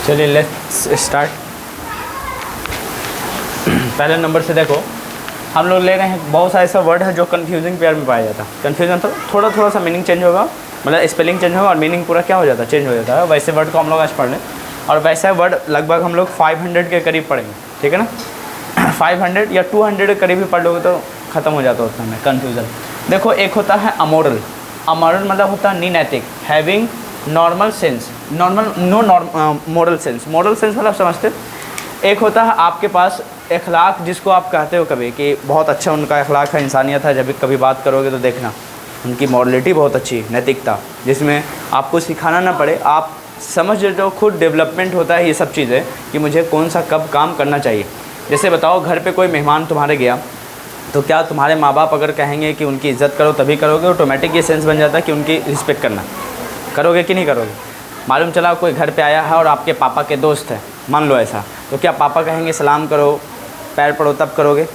चलिए let's start. पहले number से देखो, हम लोग ले रहे हैं बहुत सारे ऐसा वर्ड है जो कन्फ्यूजिंग पेयर में पाया जाता है। कन्फ्यूजन तो थोड़ा सा मीनिंग चेंज होगा, मतलब स्पेलिंग चेंज होगा और मीनिंग पूरा क्या हो जाता है, चेंज हो जाता है। वैसे वर्ड को हम लोग आज पढ़ लें और वैसा वर्ड लगभग हम लोग 500 के करीब पढ़ेंगे, ठीक है ना। 500 या 200 के करीब भी पढ़ लोगे तो ख़त्म हो जाता है उतना में कन्फ्यूज़न। देखो, एक होता है अमोरल। अमोरल मतलब होता है नीनैतिक, having normal sense, moral sense. Moral sense मतलब समझते। एक होता है आपके पास अखलाक, जिसको आप कहते हो कभी कि बहुत अच्छा उनका अखलाक है, इंसानियत है। जब भी कभी बात करोगे तो देखना उनकी मॉरलिटी बहुत अच्छी, नैतिकता, जिसमें आपको सिखाना ना पड़े, आप समझ लेते हो, खुद डेवलपमेंट होता है ये सब चीज़ें कि मुझे कौन सा कब काम करना चाहिए। जैसे बताओ, घर पे कोई मेहमान तुम्हारे गया तो क्या तुम्हारे माँ बाप अगर कहेंगे कि उनकी इज़्ज़त करो तभी करोगे? ऑटोमेटिक ये सेंस बन जाता है कि उनकी रिस्पेक्ट करना, करोगे कि नहीं करोगे? मालूम चला कोई घर पे आया है और आपके पापा के दोस्त हैं, मान लो ऐसा, तो क्या पापा कहेंगे सलाम करो, पैर पड़ो तब करोगे?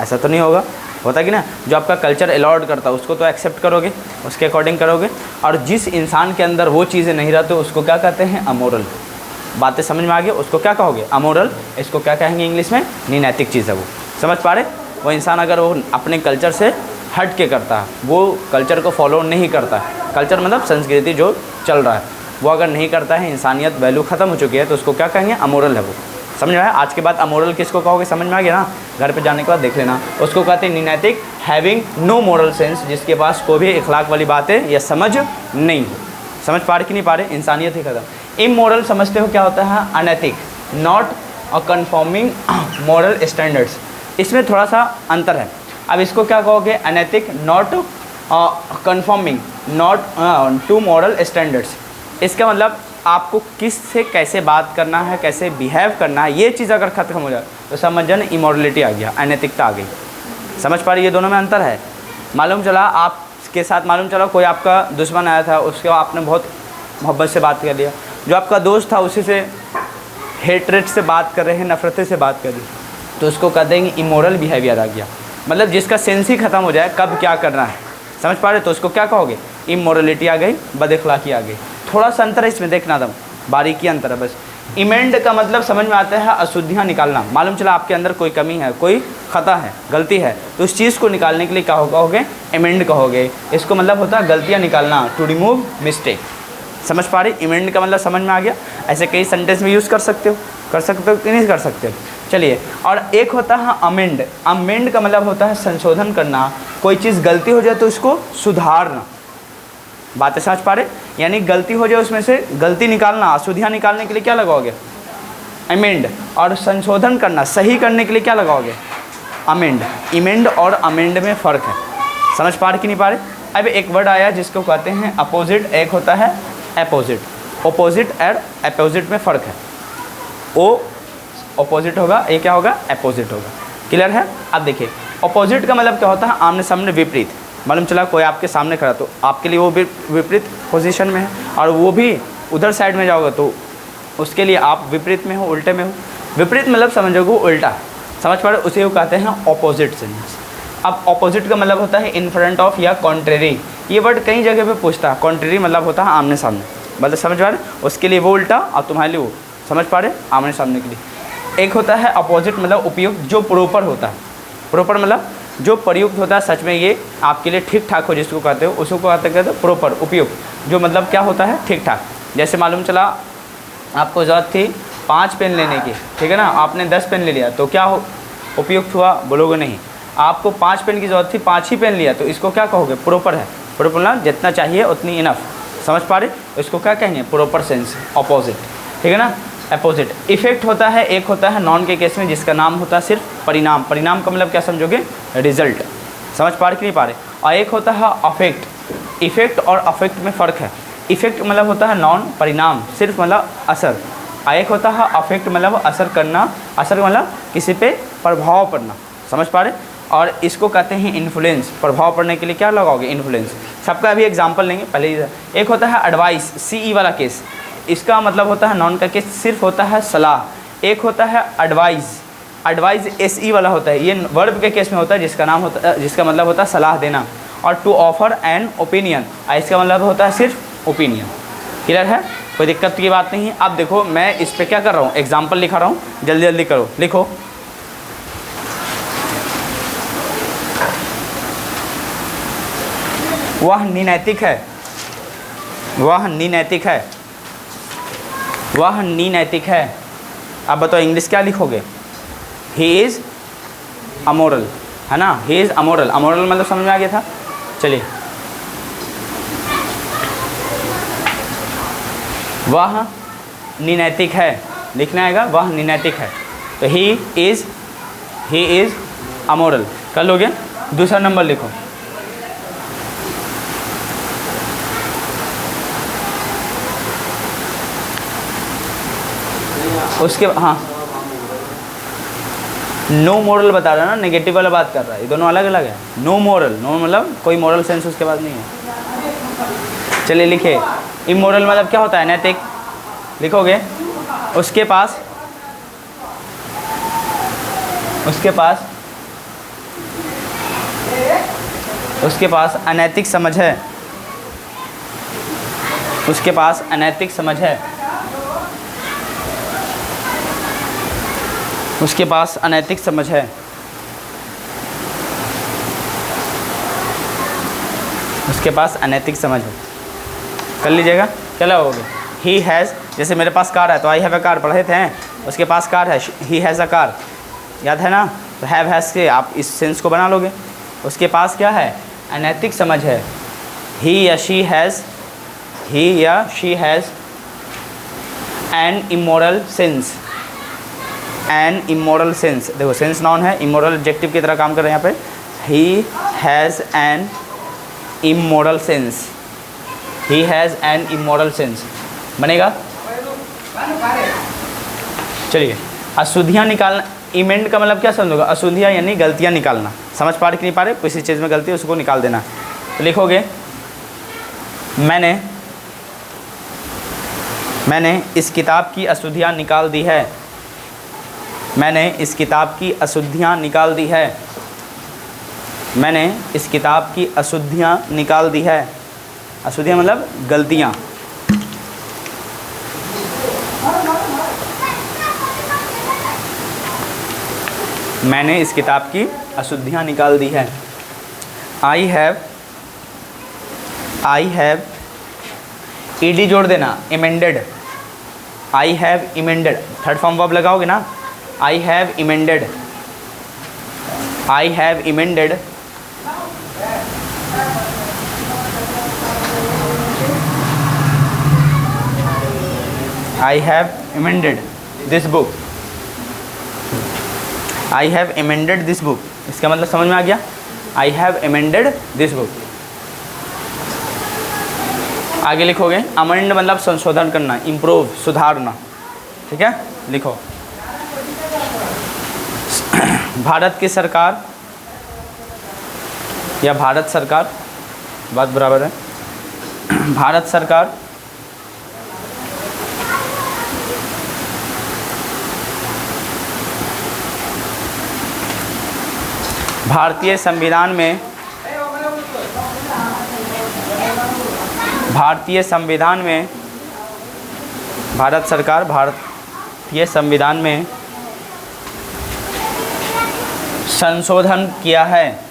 ऐसा तो नहीं होगा, होता कि ना। जो आपका कल्चर अलाउड करता है उसको तो एक्सेप्ट करोगे, उसके अकॉर्डिंग करोगे। और जिस इंसान के अंदर वो चीज़ें नहीं रहती उसको क्या कहते हैं? अमोरल। बातें समझ में आ गई? उसको क्या कहोगे? अमोरल। इसको क्या कहेंगे इंग्लिश में? नीनैतिक चीज़ है वो। समझ पा रहे? वो इंसान अगर वो अपने कल्चर से हट के करता है, वो कल्चर को फॉलो नहीं करता है, कल्चर मतलब संस्कृति जो चल रहा है वो अगर नहीं करता है, इंसानियत वैल्यू ख़त्म हो चुकी है, तो उसको क्या कहेंगे? अमोरल है वो। समझ में आया? आज के बाद अमोरल किसको कहोगे समझ में आ गया ना? घर पे जाने के बाद देख लेना। उसको कहते हैं नीनैतिक, हैविंग नो मोरल सेंस, जिसके पास कोई भी इखलाक वाली बातें या समझ नहीं हो। समझ पा रहे कि नहीं पा रहे? इंसानियत ही खत्म। इमोरल समझते हो क्या होता है? अनैतिक, not a conforming moral standards. इसमें थोड़ा सा अंतर है। अब इसको क्या कहोगे? अनैतिक, not conforming, not to moral standards. इसका मतलब आपको किस से कैसे बात करना है, कैसे बिहेव करना है, ये चीज़ अगर ख़त्म हो जाए तो समझ जाना इमोरलिटी आ गया, अनैतिकता आ गई। समझ पा रही? ये दोनों में अंतर है। मालूम चला आपके साथ, मालूम चला कोई आपका दुश्मन आया था, उसके आपने बहुत मोहब्बत से बात कर लिया। जो आपका दोस्त था उसी से हेट्रेट से बात कर रहे हैं, नफरत से बात कर रहे हैं, तो उसको कह देंगे इमोरल बिहेवियर आ गया। मतलब जिसका सेंस ही ख़त्म हो जाए कब क्या करना है। समझ पा रहे? तो उसको क्या कहोगे? इमोरलिटी आ गई, बदअखलाकी आ गई। थोड़ा सा अंतर है इसमें, देखना दम बारीकी अंतर है बस। इमेंड का मतलब समझ में आता है अशुद्धियाँ निकालना। मालूम चला आपके अंदर कोई कमी है, कोई ख़ता है, गलती है, तो उस चीज़ को निकालने के लिए क्या कहोगे? इमेंड कहोगे। इसको मतलब होता है गलतियाँ निकालना, टू रिमूव मिस्टेक। समझ पा रही? इमेंड का मतलब समझ में आ गया। ऐसे कई सेंटेंस में यूज़ कर सकते हो कि नहीं कर सकते हो? चलिए, और एक होता है अमेंड। अमेंड का मतलब होता है संशोधन करना, कोई चीज़ गलती हो जाए तो उसको सुधारना। बातें समझ पा रहे? यानी गलती हो जाए उसमें से गलती निकालना, अशुद्धियाँ निकालने के लिए क्या लगाओगे? अमेंड। और संशोधन करना, सही करने के लिए क्या लगाओगे? अमेंड। इमेंड और अमेंड में फ़र्क है। समझ पा रहे कि नहीं पा रहे? अब एक वर्ड आया जिसको कहते हैं अपोजिट, एक होता है अपोजिट। ओपोजिट और अपोजिट में फ़र्क है। ओ अपोजिट होगा, ये क्या होगा? अपोजिट होगा। क्लियर है? अब देखिए, अपोजिट का मतलब क्या होता है? आमने सामने, विपरीत। मालूम चला कोई आपके सामने खड़ा तो आपके लिए वो विपरीत पोजीशन में है, और वो भी उधर साइड में जाओगे तो उसके लिए आप विपरीत में हो, उल्टे में हो। विपरीत मतलब समझोगे उल्टा। समझ पा रहे? उसे वो कहते हैं ऑपोजिट सेंस। अब ऑपोजिट का मतलब होता है इन फ्रंट ऑफ या कॉन्ट्रेरी। ये वर्ड कई जगह पे पूछता है। कॉन्ट्रेरी मतलब होता है आमने सामने, मतलब समझ पा रहे? उसके लिए वो उल्टा और तुम्हारे लिए वो। समझ पा रहे? आमने सामने के लिए। एक होता है अपोजिट मतलब उपयुक्त, जो प्रॉपर होता है। प्रॉपर मतलब जो प्रयुक्त होता है, सच में ये आपके लिए ठीक ठाक हो, जिसको कहते हो उसको कहते हो प्रॉपर, उपयुक्त। जो मतलब क्या होता है? ठीक ठाक। जैसे मालूम चला आपको ज़रूरत थी 5 पेन लेने की, ठीक है ना, आपने 10 पेन ले लिया, तो क्या हो? उपयुक्त हुआ? बोलोगे नहीं। आपको 5 पेन की ज़रूरत थी, 5 ही पेन लिया, तो इसको क्या कहोगे? प्रॉपर है। प्रॉपर मतलब जितना चाहिए उतनी इनफ। समझ पा रहे? इसको क्या कहेंगे? प्रॉपर सेंस, अपोजिट, ठीक है ना। अपोजिट। इफेक्ट होता है, एक होता है नॉन के केस में जिसका नाम होता है सिर्फ परिणाम। परिणाम का मतलब क्या समझोगे? रिजल्ट। समझ पा रहे कि नहीं पा रहे? और एक होता है अफेक्ट। इफेक्ट और अफेक्ट में फ़र्क है। इफेक्ट मतलब होता है नॉन, परिणाम सिर्फ मतलब असर। और एक होता है अफेक्ट मतलब असर करना, असर मतलब किसी पे प्रभाव पड़ना। समझ पा रहे? और इसको कहते हैं इन्फ्लुएंस। प्रभाव पड़ने के लिए क्या लगाओगे? इन्फ्लुएंस। सबका अभी एग्जाम्पल लेंगे पहले। एक होता है एडवाइस, CE वाला केस, इसका मतलब होता है नॉन का केस, सिर्फ होता है सलाह। एक होता है एडवाइस, एडवाइस SE वाला होता है, ये वर्ब के केस में होता है, जिसका नाम होता है, जिसका मतलब होता है सलाह देना। और टू ऑफर एन ओपिनियन, इसका मतलब होता है सिर्फ ओपिनियन। क्लियर है? कोई दिक्कत की बात नहीं है। अब देखो मैं इस पे क्या कर रहा हूँ, एग्जाम्पल लिखा रहा हूँ, जल्दी जल्दी करो, लिखो। वह निनैतिक है, वह निनैतिक है, वह निनैतिक है। अब बताओ इंग्लिश क्या लिखोगे? ही इज़ अमोरल, है ना, ही इज़ अमोरल। अमोरल मतलब समझ में आ गया था। चलिए, वह निनैतिक है, लिखना आएगा वह निनैतिक है। तो ही इज़ अमोरल कर लोगे। दूसरा नंबर लिखो, उसके हाँ, नो मोरल बता रहा है ना, नेगेटिव वाला बात कर रहा है, ये दोनों अलग अलग है। नो मोरल, नो मतलब कोई मोरल सेंस उसके बाद नहीं है। चलिए लिखे, इमोरल मतलब क्या होता है? नैतिक। लिखोगे उसके पास अनैतिक समझ है, उसके पास अनैतिक समझ है, उसके पास अनैतिक समझ है, उसके पास अनैतिक समझ है। कर लीजिएगा, क्या लगोगे? ही हैज़, जैसे मेरे पास कार है तो आई हैव अ कार पढ़े थे हैं, उसके पास कार है, ही हैज़ अ कार, याद है ना। तो हैव हैज़ के आप इस सेंस को बना लोगे। उसके पास क्या है? अनैतिक समझ है। ही या she has an immoral sense, an immoral sense. देखो सेंस नाउन है, इमोरल एडजेक्टिव की तरह काम कर रहे हैं यहाँ पे। He has an immoral sense, he has an immoral sense बनेगा। चलिए, अशुद्धियाँ निकालना, इमेंड का मतलब क्या समझोगे? अशुद्धियाँ यानी गलतियाँ निकालना। समझ पा रहे कि नहीं पा रहे? किसी चीज़ में गलती है उसको निकाल देना। तो लिखोगे मैंने इस किताब की अशुद्धियाँ निकाल दी है, मैंने इस किताब की अशुद्धियाँ निकाल दी है, मैंने इस किताब की अशुद्धियाँ निकाल दी है। अशुद्धियाँ मतलब गलतियाँ। मैंने इस किताब की अशुद्धियाँ निकाल दी है। आई हैव ईडी जोड़ देना, amended. I have amended, third form verb लगाओगे ना। I have amended, I have amended, I have amended this book, I have amended this book. इसका मतलब समझ में आ गया? I have amended this book. आगे लिखोगे अमेंड मतलब संशोधन करना, इम्प्रूव, सुधारना। ठीक है, लिखो भारत की सरकार या भारत सरकार, बात बराबर है। भारत सरकार भारतीय संविधान में भारत सरकार भारतीय संविधान में संशोधन किया है।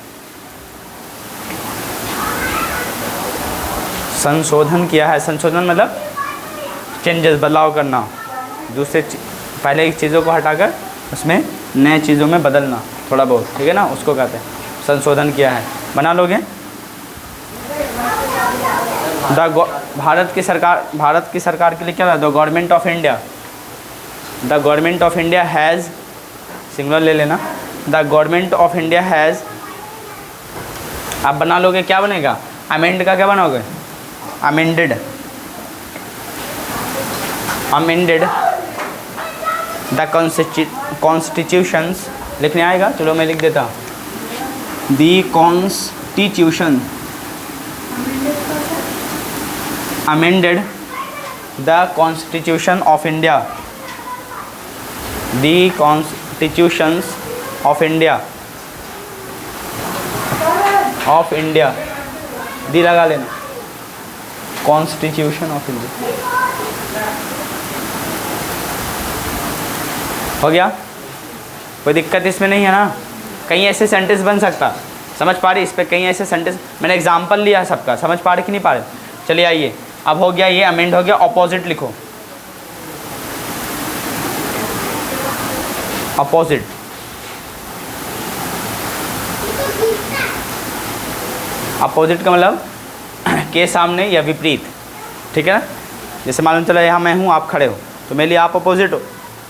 संशोधन किया है, संशोधन मतलब चेंजेस, बदलाव करना, दूसरे पहले की चीज़ों को हटाकर उसमें नए चीज़ों में बदलना थोड़ा बहुत, ठीक है ना, उसको कहते हैं संशोधन किया है। बना लोगे। भारत की सरकार के लिए क्या है? The government of India, the government of India has, singular ले लेना, the government of India has. आप बना लोगे, क्या बनेगा? अमेंड का क्या बनाओगे? Amended, amended the constitutions. लिखने आएगा? चलो मैं लिख देता। The constitution, amended the constitution of India, the constitutions of India, of India, the लगा लेना, कॉन्स्टिट्यूशन ऑफ इंडिया। हो गया, कोई दिक्कत इसमें नहीं है ना। कहीं ऐसे सेंटेंस बन सकता, समझ पा रही, इस पर कहीं ऐसे सेंटेंस मैंने एग्जाम्पल लिया है सबका, समझ पा रहे कि नहीं पा रहे। चलिए आइए, अब हो गया ये अमेंड हो गया। अपोजिट लिखो, अपोजिट, अपोजिट का मतलब के सामने या विपरीत, ठीक है ना। जैसे मालूम चला यहाँ मैं हूँ, आप खड़े हो, तो मेरे लिए आप अपोजिट हो,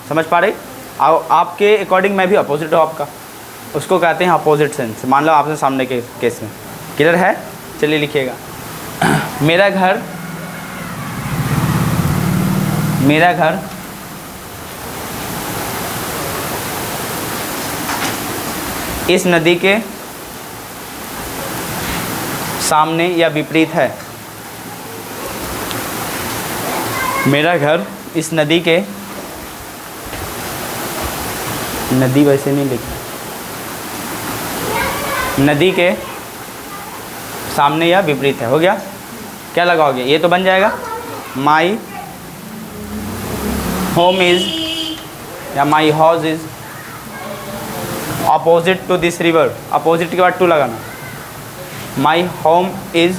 समझ पा रहे। आपके अकॉर्डिंग मैं भी अपोजिट हो आपका, उसको कहते हैं अपोजिट सेंस। मान लो आपने सामने के केस में, क्लियर है। चलिए लिखिएगा, मेरा घर, मेरा घर इस नदी के सामने या विपरीत है। मेरा घर इस नदी के, नदी वैसे नहीं लिखना, नदी के सामने या विपरीत है। हो गया, क्या लगाओगे, ये तो बन जाएगा माई होम इज़ या my house is opposite to this river. Opposite के बाद टू लगाना, my home is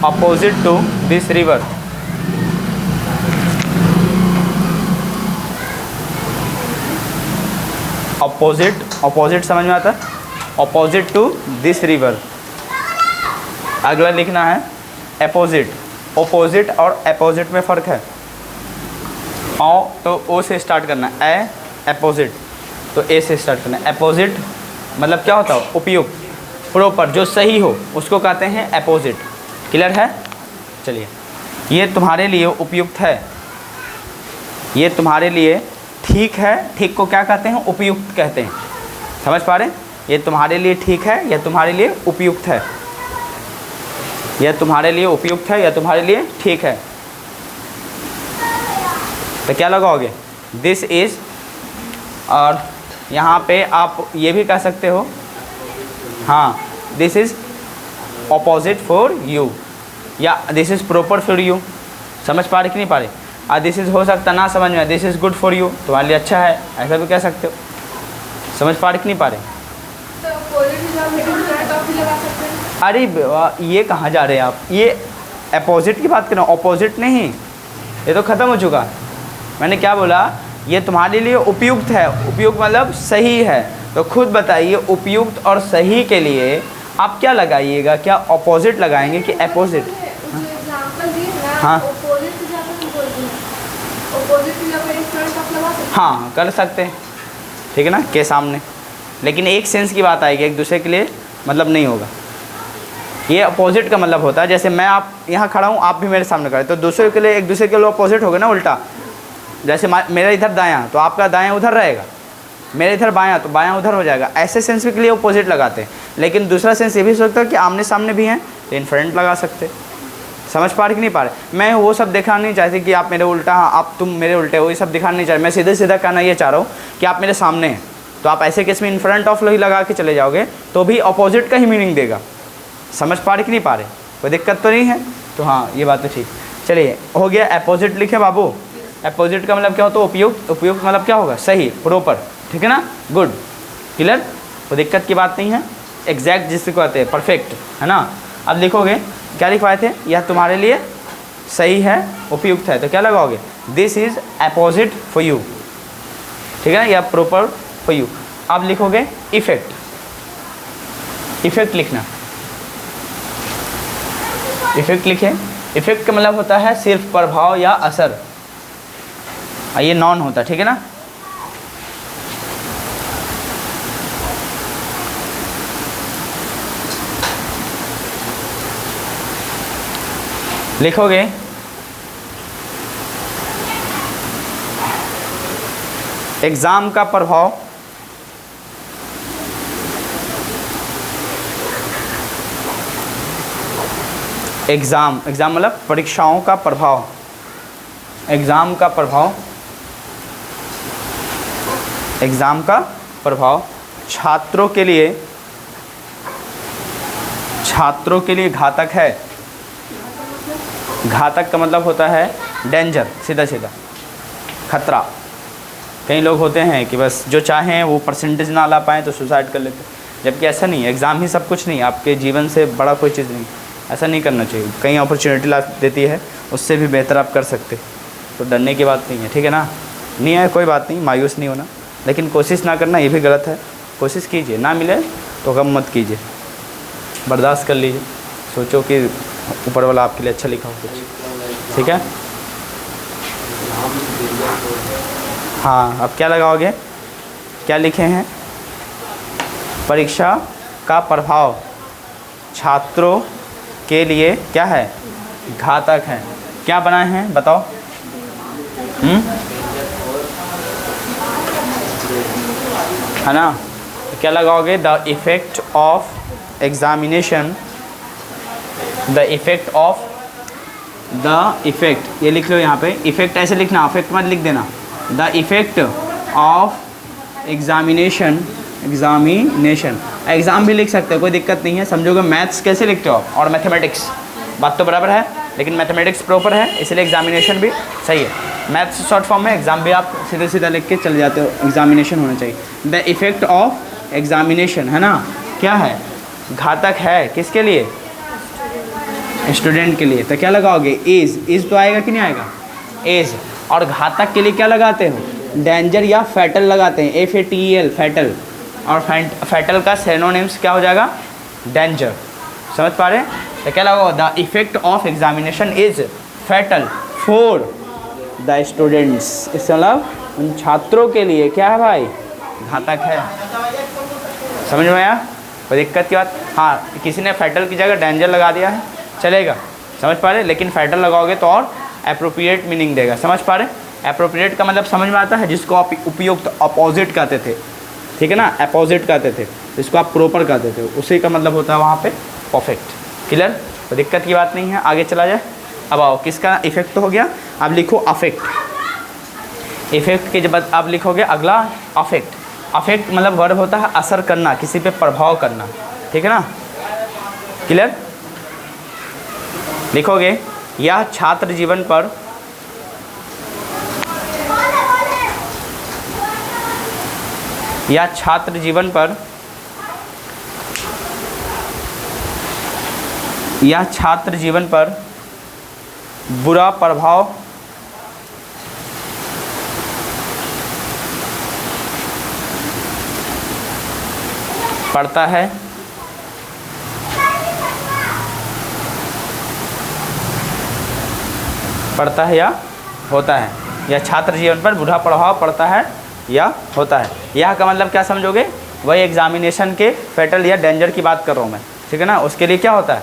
opposite to this river. Opposite, opposite समझ में आता है, अपोजिट टू दिस रिवर। अगला लिखना है अपोजिट। अपोजिट और अपोजिट में फ़र्क है। ओ तो ओ से स्टार्ट करना है, ए अपोजिट तो ए से स्टार्ट करना है। अपोजिट मतलब क्या होता है, उपयुक्त, प्रॉपर, जो सही हो उसको कहते हैं अपोजिट। क्लियर है। चलिए, ये तुम्हारे लिए उपयुक्त है, ये तुम्हारे लिए ठीक है। ठीक को क्या कहते हैं, उपयुक्त कहते हैं, समझ पा रहे। ये तुम्हारे लिए ठीक है या तुम्हारे लिए उपयुक्त है, यह तुम्हारे लिए उपयुक्त है या तुम्हारे लिए ठीक है। तो क्या लगाओगे, दिस इज़। और यहाँ पे आप ये भी कह सकते हो, हाँ, this is opposite for you या this is proper for you. समझ पा रहे कि नहीं पा रहे। और दिस इज़ हो सकता ना समझ में, this is good for you, तुम्हारे लिए अच्छा है, ऐसा भी कह सकते हो। समझ पा रहे कि नहीं पा रहे। अरे ये कहाँ जा रहे हैं आप, ये अपोजिट की बात कर रहे हो, अपोजिट नहीं, ये तो ख़त्म हो चुका। मैंने क्या बोला, ये तुम्हारे लिए उपयुक्त है। उपयुक्त मतलब सही है। तो खुद बताइए, उपयुक्त और सही के लिए आप क्या लगाइएगा, क्या अपोजिट लगाएंगे कि अपोजिट। हाँ हाँ कर सकते हैं, ठीक है ना, के सामने। लेकिन एक सेंस की बात आएगी, एक दूसरे के लिए मतलब नहीं होगा। ये अपोजिट का मतलब होता है, जैसे मैं आप यहाँ खड़ा हूँ, आप भी मेरे सामने खड़े, तो दूसरे के लिए एक दूसरे के लिए अपोजिट होगा ना, उल्टा। जैसे मेरा इधर दायाँ तो आपका दायाँ उधर रहेगा, मेरे इधर बायाँ तो बायाँ उधर हो जाएगा। ऐसे सेंस के लिए अपोजिट लगाते हैं। लेकिन दूसरा सेंस ये भी हो सकता है कि आमने सामने भी हैं तो इन फ्रंट लगा सकते। समझ पा रहे कि नहीं पा रहे। मैं वो सब दिखाना नहीं चाहती कि आप मेरे उल्टा, हाँ आप तुम मेरे उल्टे हो, ये सब दिखाना नहीं चाहते। मैं सीधे सीधा कहना ये चाह रहा हूँ कि आप मेरे सामने हैं, तो आप ऐसे केस में इन फ्रंट ऑफ ही लगा के चले जाओगे तो भी अपोजिट का ही मीनिंग देगा। समझ पा रहे कि नहीं पा रहे, कोई दिक्कत तो नहीं है। तो हाँ ये बात तो ठीक। चलिए हो गया, अपोजिट लिखे बाबू। अपोजिट का मतलब क्या होता है, उपयुक्त। उपयुक्त मतलब क्या होगा, सही, प्रॉपर, ठीक है ना, गुड, क्लियर, कोई दिक्कत की बात नहीं है। एग्जैक्ट जिसको कहते हैं, परफेक्ट, है ना। अब लिखोगे, क्या लिखवाए थे, यह तुम्हारे लिए सही है, उपयुक्त है, तो क्या लगाओगे, this is opposite for you, ठीक है ना, या प्रॉपर फॉर यू। अब लिखोगे इफेक्ट। इफेक्ट लिखना, इफेक्ट लिखे। इफेक्ट का मतलब होता है सिर्फ प्रभाव या असर, ये नॉन होता है, ठीक है ना। लिखोगे एग्ज़ाम का प्रभाव, एग्ज़ाम मतलब परीक्षाओं का प्रभाव, एग्ज़ाम का प्रभाव, एग्ज़ाम का प्रभाव छात्रों के लिए घातक है। घातक का मतलब होता है डेंजर, सीधा सीधा खतरा, कई लोग होते हैं कि बस जो चाहें वो परसेंटेज ना ला पाएँ तो सुसाइड कर लेते हैं, जबकि ऐसा नहीं है। एग्ज़ाम ही सब कुछ नहीं, आपके जीवन से बड़ा कोई चीज़ नहीं, ऐसा नहीं करना चाहिए। कई अपॉर्चुनिटी ला देती है, उससे भी बेहतर आप कर सकते, तो डरने की बात नहीं है, ठीक है ना। नहीं है कोई बात नहीं, मायूस नहीं होना, लेकिन कोशिश ना करना ये भी गलत है। कोशिश कीजिए, ना मिले तो गम मत कीजिए, बर्दाश्त कर लीजिए, सोचो कि ऊपर वाला आपके लिए अच्छा लिखा हो कुछ, ठीक है। हाँ, अब क्या लगाओगे, क्या लिखे हैं, परीक्षा का प्रभाव छात्रों के लिए क्या है, घातक है। क्या बनाए हैं बताओ। है ना, तो क्या लगाओगे, the effect of examination, the effect of, the effect, ये लिख लो यहाँ पे, इफ़ेक्ट ऐसे लिखना, अफेक्ट मत लिख देना। The effect of examination, examination, exam भी लिख सकते हो, कोई दिक्कत नहीं है। समझोगे मैथ्स कैसे लिखते हो आप, और मैथमेटिक्स, बात तो बराबर है, लेकिन मैथमेटिक्स प्रॉपर है इसलिए एग्जामिनेशन भी सही है। मैथ्स शॉर्ट फॉर्म में, एग्ज़ाम भी आप सीधे सीधा लिख के चले जाते हो, एग्जामिनेशन होना चाहिए। द इफ़ेक्ट ऑफ एग्जामिनेशन, है ना, क्या है, घातक है, किसके लिए, स्टूडेंट के लिए। तो क्या लगाओगे, इज़ तो आएगा कि नहीं आएगा, एज। और घातक के लिए क्या लगाते हो, डेंजर या फैटल लगाते हैं, FATEL, फैटल। और फैटल का सिनोनिम्स क्या हो जाएगा, डेंजर। समझ पा रहे हैं। तो क्या लगाओ, the effect of examination is fatal for the students, इसका मतलब उन छात्रों के लिए क्या है भाई, घातक है। समझ में आया, कोई दिक्कत की बात। हाँ, किसी ने फैटल की जगह डेंजर लगा दिया है, चलेगा, समझ पा रहे, लेकिन फैटल लगाओगे तो और एप्रोप्रिएट मीनिंग देगा। समझ पा रहे, एप्रोप्रिएट का मतलब समझ में आता है, जिसको आप उपयुक्त, अपोजिट कहते थे, ठीक है ना, अपोजिट कहते थे, जिसको आप प्रॉपर कहते थे, उसी का मतलब होता है वहाँ पे परफेक्ट। क्लियर, तो दिक्कत की बात नहीं है, आगे चला जाए। अब आओ, किसका इफेक्ट तो हो गया, अब लिखो अफेक्ट। इफेक्ट के जब आप लिखोगे अगला अफेक्ट, अफेक्ट मतलब वर्ब होता है असर करना, किसी पे प्रभाव करना, ठीक है ना। क्लियर, लिखोगे यह छात्र जीवन पर छात्र जीवन पर बुरा प्रभाव पड़ता है, या होता है। या छात्र जीवन पर बुरा प्रभाव पड़ता है या होता है। यह का मतलब क्या समझोगे, वही एग्जामिनेशन के फैटल या डेंजर की बात कर रहा हूँ मैं, ठीक है ना। उसके लिए क्या होता है,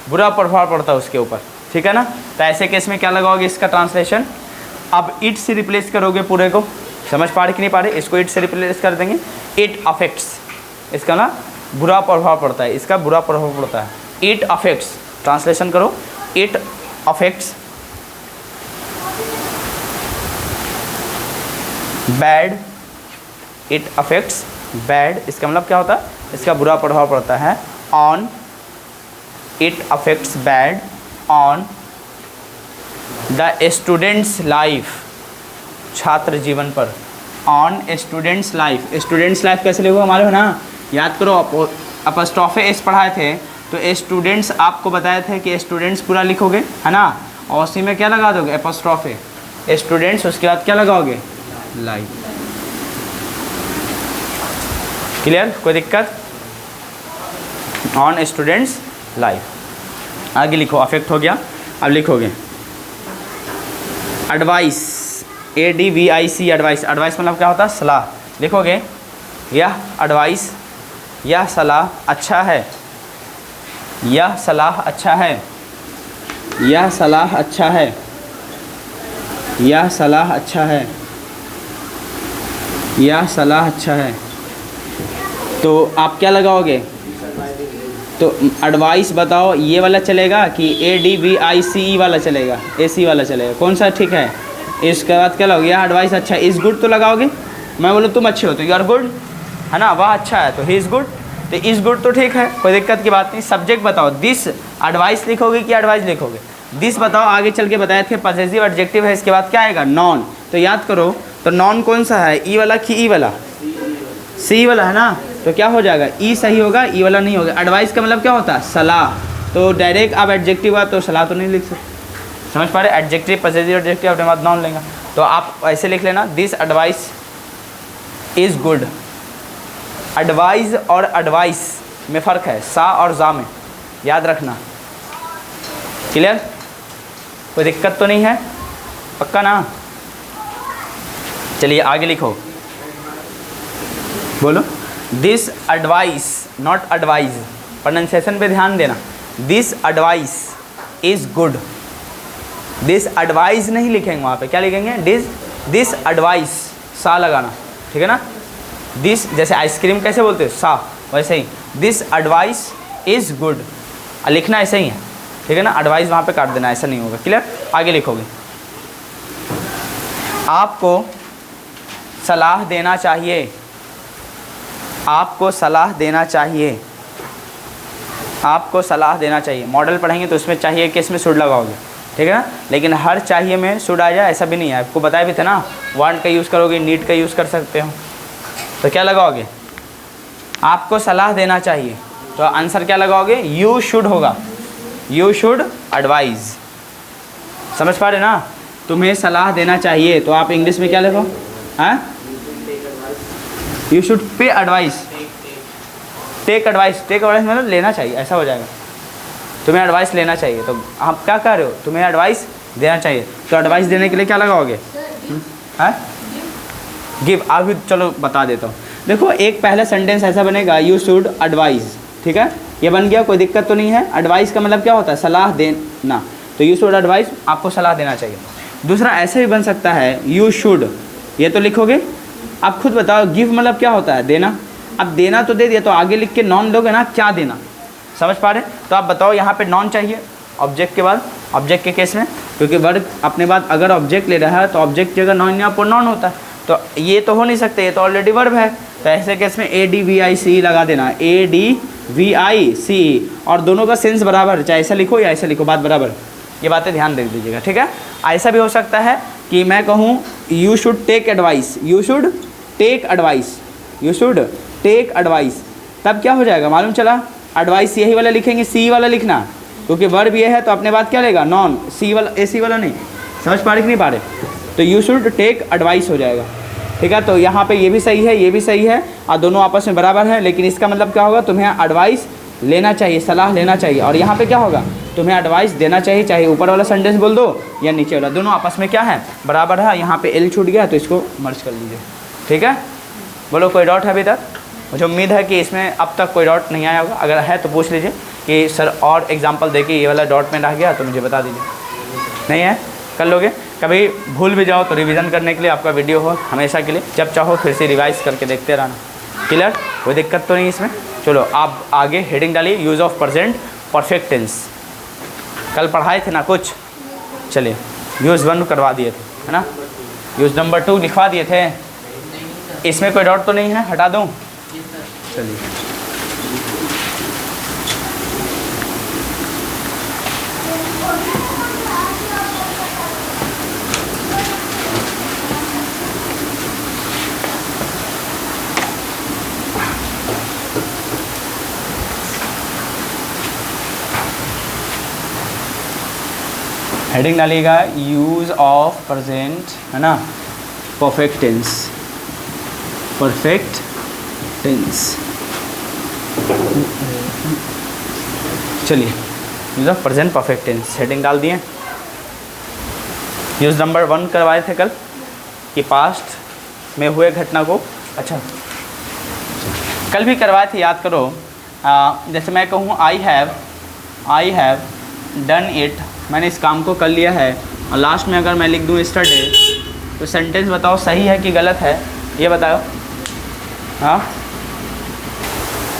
बुरा प्रभाव पड़ता है उसके ऊपर, ठीक है ना। तो ऐसे केस में क्या लगाओगे, इसका ट्रांसलेशन अब इट से रिप्लेस करोगे पूरे को। समझ पा रहे कि नहीं पा रहे, इसको इट से रिप्लेस कर देंगे। इट अफेक्ट्स, इसका ना बुरा प्रभाव पड़ता है, इसका बुरा प्रभाव पड़ता है। इट अफेक्ट्स, ट्रांसलेशन करो, it affects bad, it affects bad, इसका मतलब क्या होता है, इसका बुरा प्रभाव पड़ता है। On, it affects bad on the students life, छात्र जीवन पर, on students life. Students life कैसे लिखोगे हमारे हो ना, याद करो, अपस्ट्रॉफे एस पढ़ाए थे तो स्टूडेंट्स आपको बताए थे कि स्टूडेंट्स पूरा लिखोगे, है ना, और उसी में क्या लगा दोगे, अपस्ट्रॉफे स्टूडेंट्स, उसके बाद क्या लगाओगे, लाइफ। क्लियर, कोई दिक्कत, ऑन स्टूडेंट्स लाइफ। आगे लिखो, अफेक्ट हो गया। अब लिखोगे एडवाइस, ADVIC, एडवाइस। एडवाइस मतलब क्या होता है, सलाह। लिखोगे यह एडवाइस, यह सलाह अच्छा है, यह सलाह अच्छा है, यह सलाह अच्छा है, यह सलाह अच्छा है, यह सलाह अच्छा है। तो आप क्या लगाओगे, तो एडवाइस बताओ, ये वाला चलेगा कि ADVICE वाला चलेगा, AC वाला चलेगा, कौन सा ठीक है। इसके बाद क्या लगाओगे, यह एडवाइस अच्छा है, इज़ गुड तो लगाओगे। मैं बोलूँ तुम अच्छे हो तो यू आर गुड, है ना, वह अच्छा है तो ही इज़ गुड, तो इज़ गुड तो ठीक है, कोई दिक्कत की बात नहीं। सब्जेक्ट बताओ, दिस एडवाइस लिखोगे कि एडवाइस लिखोगे, दिस बताओ, आगे चल के बताए थे पॉसेसिव एडजेक्टिव है, इसके बाद क्या आएगा, नॉन। तो याद करो तो नॉन कौन सा है, ई वाला कि ई वाला? सी वाला है ना, तो क्या हो जाएगा, ई सही होगा, ई वाला नहीं होगा। एडवाइस का मतलब क्या होता है, सलाह। तो डायरेक्ट आप एडजेक्टिव हुआ तो सलाह तो नहीं लिख सकते, समझ पा रहे? एडजेक्टिव पॉजिटिव एडजेक्टिव अपने बाद नॉन लेंगे, तो आप ऐसे लिख लेना, this advice is good. Advice और एडवाइस में फ़र्क है, सा और जा में, याद रखना। क्लियर? कोई दिक्कत तो नहीं है, पक्का ना? चलिए आगे लिखो, बोलो। This advice, not advice, pronunciation पे ध्यान देना। This advice is good. This advice नहीं लिखेंगे वहाँ पे, क्या लिखेंगे, दिस एडवाइस, सा लगाना, ठीक है ना? दिस जैसे आइसक्रीम कैसे बोलते हैं, सा, वैसे ही दिस एडवाइस इज़ गुड लिखना ऐसे ही है, ठीक है ना? एडवाइस वहाँ पे काट देना, ऐसा नहीं होगा। क्लियर? आगे लिखोगे, आपको सलाह देना चाहिए, आपको सलाह देना चाहिए, आपको सलाह देना चाहिए। मॉडल पढ़ेंगे तो उसमें चाहिए कि इसमें शुड लगाओगे, ठीक है ना? लेकिन हर चाहिए में शुड आ जाए ऐसा भी नहीं है, आपको बताया भी था ना, वांट का यूज़ करोगे, नीड का यूज़ कर सकते हो, तो क्या लगाओगे, आपको सलाह देना चाहिए, तो आंसर क्या लगाओगे, यू शुड होगा, यू शुड एडवाइज। समझ पा रहे ना? तुम्हें सलाह देना चाहिए, तो आप इंग्लिश में क्या लिखो, हाँ, you should pay advice, take advice, take advice मतलब लेना चाहिए, ऐसा हो जाएगा, तुम्हें एडवाइस लेना चाहिए। तो आप क्या कर रहे हो, तुम्हें एडवाइस देना चाहिए, तो एडवाइस देने के लिए क्या लगाओगे, हाँ, गिव। अभी चलो बता देता हूँ, देखो एक पहला सेंटेंस ऐसा बनेगा, यू शुड एडवाइज, ठीक है, ये बन गया, कोई दिक्कत तो नहीं है। एडवाइस का मतलब क्या होता है, सलाह देना, तो यू शुड एडवाइस, आपको सलाह देना चाहिए। दूसरा ऐसे भी बन सकता है, यू शुड, ये तो लिखोगे, आप खुद बताओ, गिव मतलब क्या होता है, देना। अब देना तो दे दिया, तो आगे लिख के नॉन लोगे ना, क्या देना, समझ पा रहे? तो आप बताओ, यहाँ पे नॉन चाहिए ऑब्जेक्ट के बाद, ऑब्जेक्ट के केस में, क्योंकि वर्ब अपने बाद अगर ऑब्जेक्ट ले रहा है तो ऑब्जेक्ट की जगह नॉन या प्रोनाउन होता है, तो ये तो हो नहीं सकते, ये तो ऑलरेडी वर्ब है, तो ऐसे केस में ADVICE लगा देना, ADVICE, और दोनों का सेंस बराबर, चाहे ऐसा लिखो या ऐसा लिखो, बात बराबर, ये बातें ध्यान दे दीजिएगा, ठीक है? ऐसा भी हो सकता है कि मैं कहूँ you should take advice, you should take advice, you should take advice, तब क्या हो जाएगा मालूम चला, एडवाइस यही वाला लिखेंगे, सी वाला लिखना, क्योंकि वर्ब ये है तो अपने बात क्या लेगा, नॉन, सी वाला, AC वाला नहीं। समझ पा रहे कि नहीं पा रहे? तो यू शुड टेक एडवाइस हो जाएगा, ठीक है? तो यहाँ पे ये भी सही है, ये भी सही है, और दोनों आपस में बराबर है, लेकिन इसका मतलब क्या होगा, तुम्हें एडवाइस लेना चाहिए, सलाह लेना चाहिए, और यहाँ पे क्या होगा, तुम्हें एडवाइस देना चाहिए, चाहे ऊपर वाला सेंटेंस बोल दो या नीचे वाला, दोनों आपस में क्या है, बराबर है। यहाँ पे L छूट गया तो इसको मर्ज कर लीजिए, ठीक है? बोलो, कोई डाउट है अभी तक? मुझे उम्मीद है कि इसमें अब तक कोई डाउट नहीं आया होगा, अगर है तो पूछ लीजिए कि सर और एग्जांपल देखिए ये वाला डॉट में रह गया तो मुझे बता दीजिए, नहीं है कर लोगे। कभी भूल भी जाओ तो रिवीजन करने के लिए आपका वीडियो हो हमेशा के लिए, जब चाहो फिर से रिवाइज करके देखते रहना। क्लियर? कोई दिक्कत तो नहीं इसमें? चलो आप आगे हेडिंग डालिए, use of present perfect tense. कल पढ़ाए थे ना कुछ, चलिए यूज़ 1 करवा दिए थे, है ना? यूज़ नंबर 2 लिखवा दिए थे, इसमें कोई डाउट तो नहीं है, हटा दूँ? चलिए हेडिंग डालिएगा, यूज़ ऑफ प्रेजेंट, है ना, परफेक्ट टेंस, परफेक्ट टेंस। चलिए use of present perfect tense heading डाल दिए। यूज़ नंबर 1 करवाए थे कल कि पास्ट में हुए घटना को, अच्छा कल भी करवाए थे, याद करो। जैसे मैं कहूँ आई हैव डन इट, मैंने इस काम को कर लिया है, और लास्ट में अगर मैं लिख दूँ यस्टरडे, तो सेंटेंस बताओ सही है कि गलत है, ये बताओ। हाँ,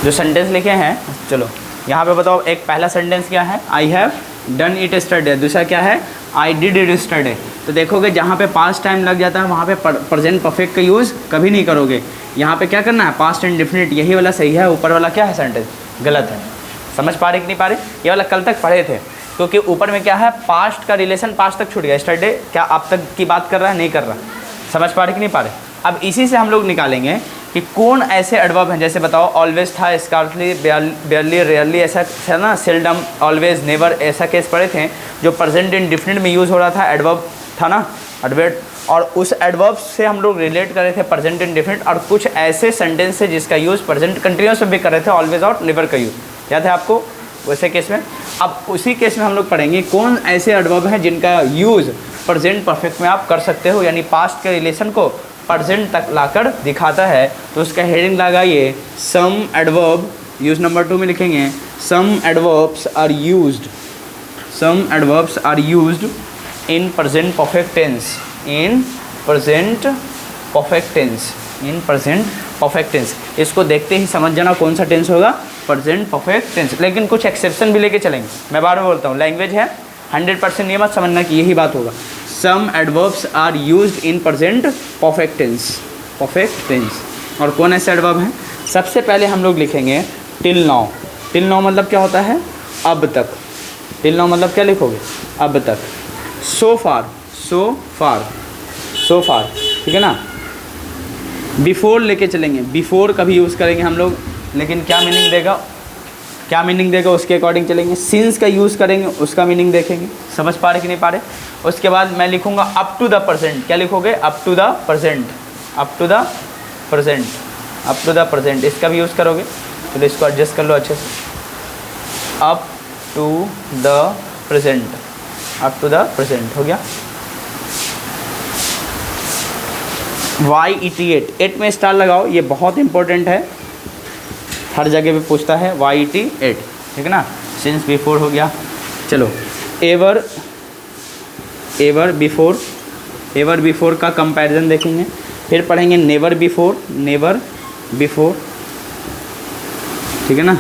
जो सेंटेंस लिखे हैं, चलो यहाँ पे बताओ। एक पहला सेंटेंस क्या है, I have done it yesterday, दूसरा क्या है, आई डिड इट यस्टरडे। तो देखोगे जहाँ पे पास्ट टाइम लग जाता है वहाँ पे प्रेजेंट परफेक्ट का यूज़ कभी नहीं करोगे। यहाँ पे क्या करना है, पास्ट इंडेफिनिट, यही वाला सही है, ऊपर वाला क्या है सेंटेंस गलत है। समझ पा रहे कि नहीं पा रहे? ये वाला कल तक पढ़े थे, क्योंकि ऊपर में क्या है, पास्ट का रिलेशन पास्ट तक छूट गया। यस्टरडे क्या आप तक की बात कर रहा है, नहीं कर रहा। समझ पा रहे कि नहीं पा रहे? अब इसी से हम लोग निकालेंगे कि कौन ऐसे एडवर्ब हैं, जैसे बताओ ऑलवेज था, स्कार्सली, बेयरली, रेयरली, ऐसा है ना, सेल्डम, ऑलवेज, नेवर, ऐसा केस पढ़े थे जो प्रेजेंट इंडिफिनिट में यूज़ हो रहा था, एडवर्ब था ना, एडवर्ब, और उस एडवर्ब से हम लोग रिलेट कर रहे थे प्रेजेंट इंडिफिनिट, और कुछ ऐसे सेंटेंस है जिसका यूज़ प्रेजेंट कंटिन्यूस में भी कर रहे थे, ऑलवेज और नेवर का यूज़, याद है आपको वैसे केस में। अब उसी केस में हम लोग पढ़ेंगे कौन ऐसे एडवर्ब हैं जिनका यूज़ प्रेजेंट परफेक्ट में आप कर सकते हो, यानी पास्ट के रिलेशन को प्रेजेंट तक लाकर दिखाता है। तो उसका हेडिंग लगाइए सम एडवर्ब, यूज नंबर 2 में लिखेंगे some adverbs are used, some adverbs are used in present perfect tense, in present perfect tense, in present perfect tense. इसको देखते ही समझ जाना कौन सा टेंस होगा, प्रेजेंट परफेक्ट टेंस। लेकिन कुछ एक्सेप्शन भी लेके चलेंगे, मैं बार बार बोलता हूँ, लैंग्वेज है 100% ये मत समझना कि यही बात होगा। Some adverbs are used in present perfect tense, perfect tense. और कौन ऐसे एडवर्ब हैं? सबसे पहले हम लोग लिखेंगे टिल नाउ। टिल नाउ मतलब क्या होता है? अब तक। टिल नाउ मतलब क्या लिखोगे? अब तक। सो फार, सो फार, सो फार, ठीक है ना। बिफोर लेके चलेंगे, बिफोर का भी यूज़ करेंगे हम लोग, लेकिन क्या मीनिंग देगा, क्या मीनिंग देगा उसके अकॉर्डिंग चलेंगे। सिंस का यूज़ करेंगे, उसका मीनिंग देखेंगे। समझ पा रहे कि नहीं पा रहे? उसके बाद मैं लिखूंगा अप टू द प्रेजेंट। क्या लिखोगे? Up to the present, up to the present, up to the present, इसका भी यूज़ करोगे। तो इसको एडजस्ट कर लो अच्छे से। Up to the present, up to the present हो गया। YET, 8 में स्टार लगाओ, ये बहुत इंपॉर्टेंट है, हर जगह पे पूछता है। YET 8, ठीक है ना। सिंस बिफोर हो गया। चलो ever, ever before, ever before का कंपैरिजन देखेंगे। फिर पढ़ेंगे नेवर बिफोर, नेवर बिफोर, ठीक है ना।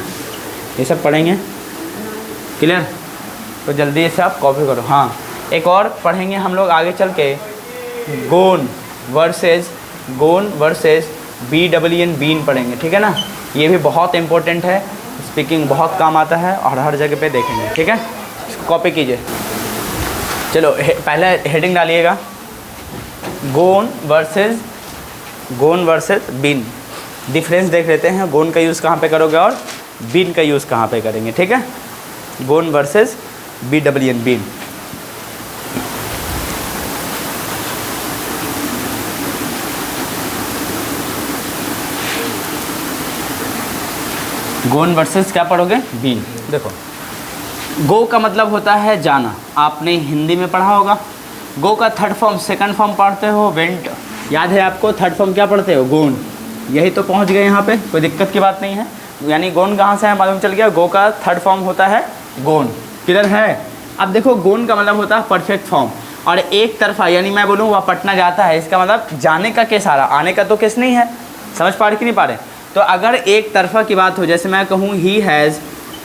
ये सब पढ़ेंगे, क्लियर? तो जल्दी से आप कॉपी करो। हाँ, एक और पढ़ेंगे हम लोग आगे चल के, gone versus, gone versus BWN been पढ़ेंगे, ठीक है ना। ये भी बहुत इंपॉर्टेंट है, स्पीकिंग बहुत काम आता है और हर जगह पे देखेंगे, ठीक है। इसको कॉपी कीजिए। चलो पहले हेडिंग डालिएगा, गोन वर्सेस बीन। डिफरेंस देख लेते हैं, गोन का यूज़ कहाँ पे करोगे और बीन का यूज़ कहाँ पे करेंगे, ठीक है। Gone versus BWN been. Gone versus क्या पढ़ोगे? बीन। देखो, गो का मतलब होता है जाना, आपने हिंदी में पढ़ा होगा। गो का थर्ड फॉर्म, सेकंड फॉर्म पढ़ते हो वेंट, याद है आपको? थर्ड फॉर्म क्या पढ़ते हो? गोन। यही तो पहुंच गए यहाँ पे, कोई दिक्कत की बात नहीं है। यानी गोन कहाँ से है मालूम चल गया। गो का थर्ड फॉर्म होता है गोन, किधर है? अब देखो, गोन का मतलब होता है परफेक्ट फॉर्म, और एक तरफा, यानी मैं बोलूँ वह पटना जाता है, इसका मतलब जाने का केस आ रहा, आने का तो केस नहीं है। समझ पा रहे कि नहीं पा रहे? तो अगर एक तरफा की बात हो, जैसे मैं कहूँ he has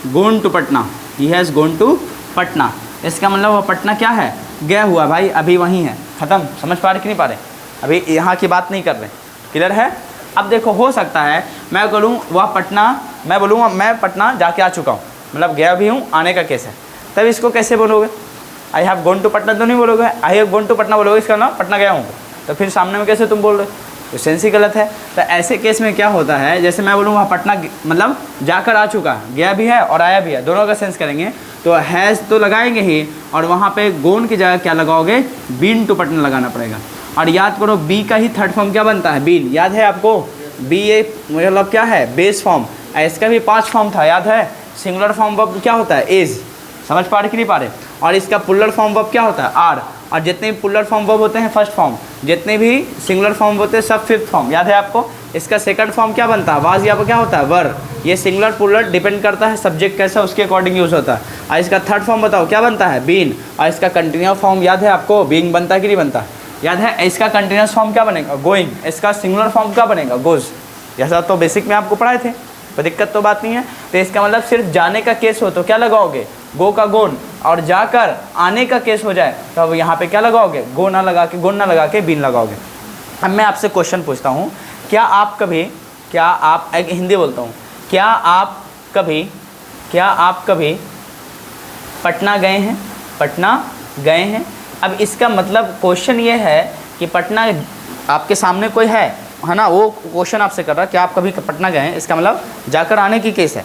gone to Patna, he has gone to Patna, इसका मतलब वह पटना क्या है? गया हुआ भाई, अभी वहीं है, ख़त्म। समझ पा रहे कि नहीं पा रहे? अभी यहाँ की बात नहीं कर रहे, क्लियर है? अब देखो, हो सकता है मैं बोलूँ वह पटना, मैं बोलूँगा मैं पटना जाके आ चुका हूँ, मतलब गया भी हूँ, आने का केस है, तब इसको कैसे बोलोगे? I have gone to Patna तो नहीं बोलोगे, I have gone to Patna बोलोगे, इसका नाम पटना गया हूँ, तो फिर सामने में कैसे तुम बोल रहे? तो सेंस ही गलत है। तो ऐसे केस में क्या होता है, जैसे मैं बोलूँ वहाँ पटना मतलब जाकर आ चुका, गया भी है और आया भी है, दोनों का सेंस करेंगे तो हैज़ तो लगाएंगे ही, और वहाँ पे गोन की जगह क्या लगाओगे? बीन टू पटना लगाना पड़ेगा। और याद करो, बी का ही थर्ड फॉर्म क्या बनता है? बीन। याद है आपको? बी ए मतलब क्या है? Base form. इसका भी 5 फॉर्म था, याद है? सिंगुलर फॉर्म वर्ब क्या होता है? इज। समझ पा रहे कि नहीं पा रहे? और इसका पुलर फॉर्म वर्ब क्या होता है? आर। और जितने भी पुलर फॉर्म वर्ब होते हैं फर्स्ट फॉर्म, जितने भी सिंगुलर फॉर्म होते हैं सब फिफ्थ फॉर्म। याद है आपको? इसका सेकंड फॉर्म क्या बनता है? वाज। यहाँ पर क्या होता है? वर। ये सिंगुलर पुलर डिपेंड करता है सब्जेक्ट कैसा, उसके अकॉर्डिंग यूज़ होता है। और इसका थर्ड फॉर्म बताओ क्या बनता है? बीन। और इसका कंटिन्यूस फॉर्म याद है आपको? बीइंग बनता है कि नहीं बनता? याद है? इसका कंटिन्यूस फॉर्म क्या बनेगा? गोइंग। इसका सिंगुलर फॉर्म क्या बनेगा? गोज। जैसा तो बेसिक में आपको पढ़ाए थे, तो दिक्कत तो बात नहीं है। तो इसका मतलब सिर्फ जाने का केस हो तो क्या लगाओगे? गो का गोन। और जाकर आने का केस हो जाए तो अब यहाँ पे क्या लगाओगे? गो ना लगा के, गोन ना लगा के बीन लगाओगे। अब मैं आपसे क्वेश्चन पूछता हूँ, क्या आप कभी, क्या आप, एक हिंदी बोलता हूँ, क्या आप कभी पटना गए हैं? पटना गए हैं। अब इसका मतलब क्वेश्चन ये है कि पटना आपके सामने कोई है ना, वो क्वेश्चन आपसे कर रहा है कि आप कभी पटना गए हैं, इसका मतलब जाकर आने की केस है।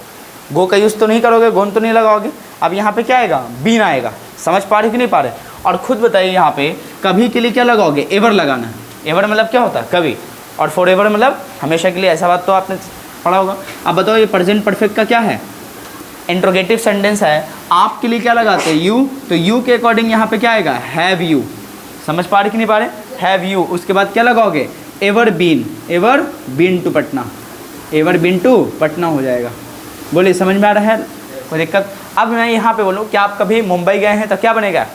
गो का यूज़ तो नहीं करोगे, गोन तो नहीं लगाओगे। अब यहाँ पे क्या आएगा, बीन आएगा। समझ पा रहे कि नहीं पा रहे? और खुद बताइए यहाँ पे कभी के लिए क्या लगाओगे, एवर लगाना है। एवर मतलब क्या होता है, कभी। और फॉर एवर मतलब हमेशा के लिए, ऐसा बात तो आपने पढ़ा होगा। अब बताओ ये प्रेजेंट परफेक्ट का क्या है, इंट्रोगेटिव सेंटेंस है। आपके लिए क्या लगाते हैं, यू, तो यू के अकॉर्डिंग यहाँ पे क्या आएगा, हैव यू। समझ पा रहे कि नहीं पा रहे, हैव यू। उसके बाद क्या लगाओगे, ever been to Patna, ever been to Patna हो जाएगा। बोलिए समझ में आ रहा है, कोई दिक्कत? अब मैं यहाँ पे बोलूँ कि आप कभी मुंबई गए हैं तो क्या बनेगा,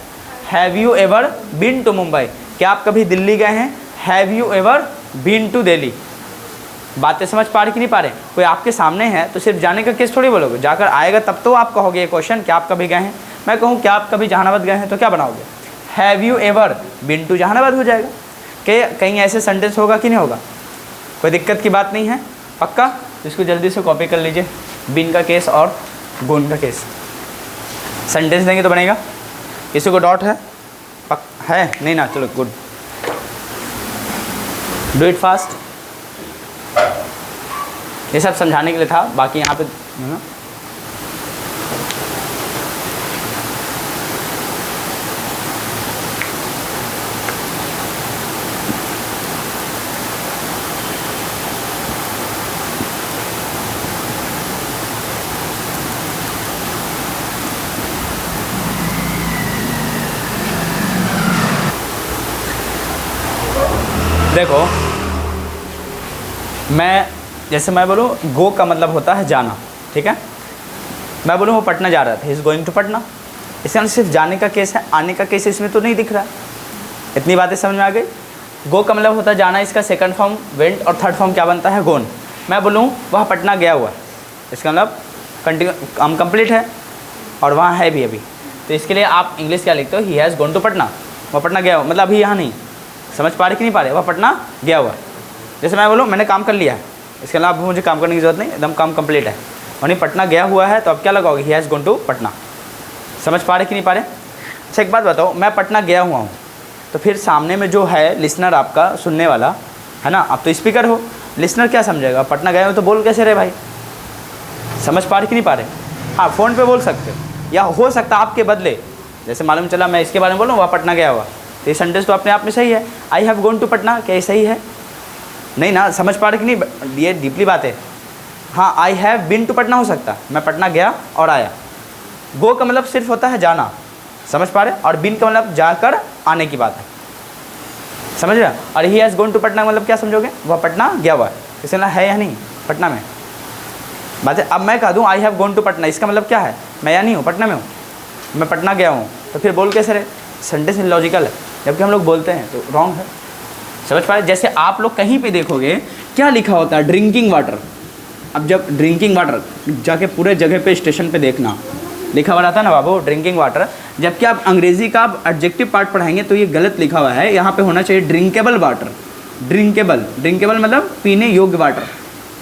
have you ever been to Mumbai. क्या आप कभी दिल्ली गए हैं, have you ever been to Delhi. बातें समझ पा रहे कि नहीं पा रहे? कोई आपके सामने है तो सिर्फ जाने का केस थोड़ी बोलोगे, जाकर आएगा तब तो आप कहोगे ये क्वेश्चन कि आप कभी गए हैं। मैं कहूँ कि आप कभी जहानाबाद गए हैं तो क्या बनाओगे, have you ever been to Jehanabad हो जाएगा। कि कहीं ऐसे सेंटेंस होगा कि नहीं होगा, कोई दिक्कत की बात नहीं है, पक्का? तो इसको जल्दी से कॉपी कर लीजिए, बीन का केस और गोन का केस। सेंटेंस देंगे तो बनेगा। किसी को डाउट है, है नहीं ना, चलो गुड, डू इट फास्ट। ये सब समझाने के लिए था, बाकी यहाँ पे है ना। देखो जैसे मैं बोलूँ गो का मतलब होता है जाना, ठीक है। मैं बोलूँ वो पटना जा रहा था, he is going to Patna. इसका सिर्फ जाने का केस है, आने का केस इसमें तो नहीं दिख रहा। इतनी बातें समझ में आ गई। गो का मतलब होता है जाना, इसका सेकंड फॉर्म वेंट और थर्ड फॉर्म क्या बनता है, गोन। मैं बोलूँ वह पटना गया हुआ है, इसका मतलब कंटिन्यू काम कंप्लीट है और वहाँ है भी अभी। तो इसके लिए आप इंग्लिश क्या लिखते हो, he has gone to Patna. वह पटना गया हुआ मतलब अभी यहाँ नहीं। समझ पा रहे कि नहीं पा रहे, वह पटना गया हुआ है। जैसे मैं बोलूँ मैंने काम कर लिया है, इसके अलावा मुझे काम करने की ज़रूरत नहीं, एकदम काम कंप्लीट है। और नहीं पटना गया हुआ है तो अब क्या लगाओगे, he has gone to Patna. समझ पा रहे कि नहीं पा रहे? अच्छा एक बात बताओ, मैं पटना गया हुआ हूँ तो फिर सामने में जो है लिसनर आपका सुनने वाला है ना, आप तो स्पीकर हो, लिसनर क्या समझेगा, पटना गए हो तो बोल कैसे रहे भाई। समझ पा रहे कि नहीं पा रहे? हाँ फ़ोन पे बोल सकते हो, या हो सकता आपके बदले जैसे मालूम चला मैं इसके बारे में बोलूँ वह पटना गया हुआ, तो ये सेंटेंस तो अपने आप में सही है। I have gone to Patna, क्या ये सही है? नहीं ना। समझ पा रहे कि नहीं, ये डीपली बात है। हाँ I have been to Patna हो सकता, मैं पटना गया और आया। गो का मतलब सिर्फ होता है जाना, समझ पा रहे? और बीन का मतलब जाकर आने की बात है, समझ रहे? और he has gone to Patna मतलब क्या समझोगे, वह पटना गया हुआ है, इससे मतलब है या नहीं पटना में। बात है अब मैं कह दूँ I have gone to Patna, इसका मतलब क्या है, मैं या नहीं हूँ, पटना में हूँ, मैं पटना गया हूँ, तो फिर बोल कैसे रहे, सेंटेंस लॉजिकल है, जबकि हम लोग बोलते हैं तो रॉन्ग है। समझ पा रहे? जैसे आप लोग कहीं पे देखोगे क्या लिखा होता है, ड्रिंकिंग वाटर। अब जब ड्रिंकिंग वाटर जाके पूरे जगह पे स्टेशन पे देखना लिखा हुआ रहता है ना बाबू, ड्रिंकिंग वाटर। जबकि आप अंग्रेजी का आप एडजेक्टिव पार्ट पढ़ाएंगे तो ये गलत लिखा हुआ है, यहाँ पे होना चाहिए ड्रिंकेबल वाटर। ड्रिंकेबल मतलब पीने योग्य वाटर।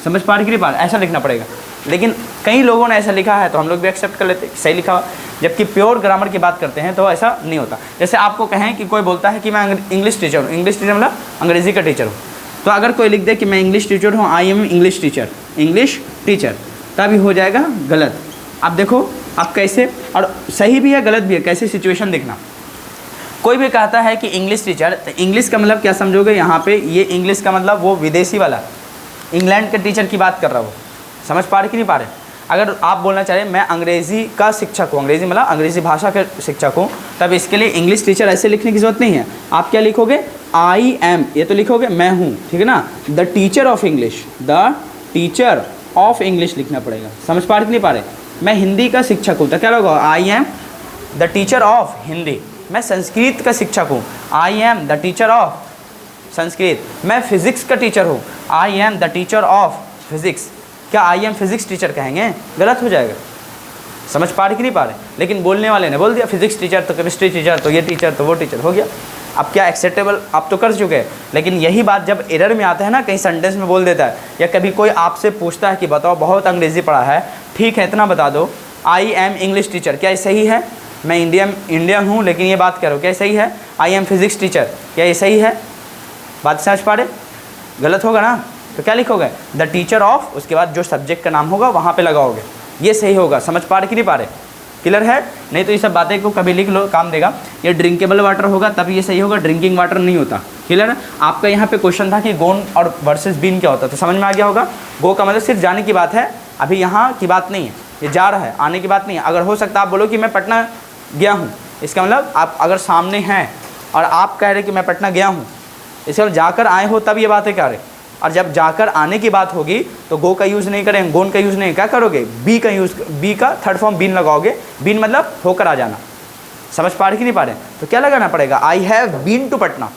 समझ पा रहे कि नहीं पा रहे, ऐसा लिखना पड़ेगा। लेकिन कई लोगों ने ऐसा लिखा है तो हम लोग भी एक्सेप्ट कर लेते हैं सही लिखा हुआ। जबकि प्योर ग्रामर की बात करते हैं तो ऐसा नहीं होता। जैसे आपको कहें कि कोई बोलता है कि मैं इंग्लिश टीचर हूँ, इंग्लिश टीचर मतलब अंग्रेज़ी का टीचर हूँ, तो अगर कोई लिख दे कि मैं इंग्लिश टीचर हूँ, आई एम इंग्लिश टीचर, तभी हो जाएगा गलत। आप देखो आप कैसे, और सही भी है गलत भी है, कैसे सिचुएशन देखना। कोई भी कहता है कि इंग्लिश टीचर, तो इंग्लिश का मतलब क्या समझोगे यहाँ पे, ये इंग्लिश का मतलब वो विदेशी वाला इंग्लैंड के टीचर की बात कर रहा हूँ। समझ पा रहे कि नहीं पा रहे? अगर आप बोलना चाह रहे मैं अंग्रेज़ी का शिक्षक हूँ, अंग्रेज़ी मतलब अंग्रेज़ी भाषा के शिक्षक हूँ, तब इसके लिए इंग्लिश टीचर ऐसे लिखने की ज़रूरत नहीं है। आप क्या लिखोगे, आई एम, ये तो लिखोगे मैं हूँ, ठीक है ना, द टीचर ऑफ इंग्लिश लिखना पड़ेगा। समझ पा रहे कि नहीं पा रहे? मैं हिंदी का शिक्षक हूँ तो क्या होगा, आई am the teacher of Hindi. मैं संस्कृत का शिक्षक हूँ, आई am the teacher of Sanskrit. मैं फिज़िक्स का टीचर हूँ, आई am the teacher of physics. क्या आई एम फिज़िक्स टीचर कहेंगे, गलत हो जाएगा। समझ पा रहे कि नहीं पा रहे? लेकिन बोलने वाले ने बोल दिया फिज़िक्स टीचर तो केमिस्ट्री टीचर तो ये टीचर तो वो टीचर, हो गया। अब क्या एक्सेप्टेबल आप तो कर चुके हैं, लेकिन यही बात जब एरर में आता है ना, कहीं सेंटेंस में बोल देता है, या कभी कोई आपसे पूछता है कि बताओ बहुत अंग्रेज़ी पढ़ा है, ठीक है इतना बता दो, आई एम इंग्लिश टीचर, क्या ये सही है? मैं इंडियन हूँ लेकिन ये बात करो, क्या सही है? आई एम फिज़िक्स टीचर, क्या ये सही है? बात समझ पा रहे? गलत होगा ना, तो क्या लिखोगे? द टीचर ऑफ, उसके बाद जो सब्जेक्ट का नाम होगा वहाँ पे लगाओगे, ये सही होगा। समझ पा रहे कि नहीं पा रहे? क्लियर है? नहीं तो ये सब बातें को कभी लिख लो, काम देगा। ये ड्रिंकेबल वाटर होगा तब ये सही होगा, ड्रिंकिंग वाटर नहीं होता। क्लियर है? आपका यहाँ पे क्वेश्चन था कि गोन और वर्सेस बीन क्या होता है, तो समझ में आ गया होगा। गो का मतलब सिर्फ जाने की बात है, अभी यहाँ की बात नहीं है, ये जा रहा है, आने की बात नहीं है। अगर हो सकता आप बोलो कि मैं पटना गया हूँ, इसका मतलब आप अगर सामने हैं और आप कह रहे कि मैं पटना गया हूँ, इसका मतलब जाकर आए हो तब ये बातें कह रहे। और जब जाकर आने की बात होगी तो गो का यूज़ नहीं करेंगे, गोन का यूज़ नहीं, क्या करोगे? बी का यूज़, बी का थर्ड फॉर्म बीन लगाओगे। बीन मतलब होकर आ जाना। समझ पा रहे कि नहीं पा रहे? तो क्या लगाना पड़ेगा? I have been to Patna.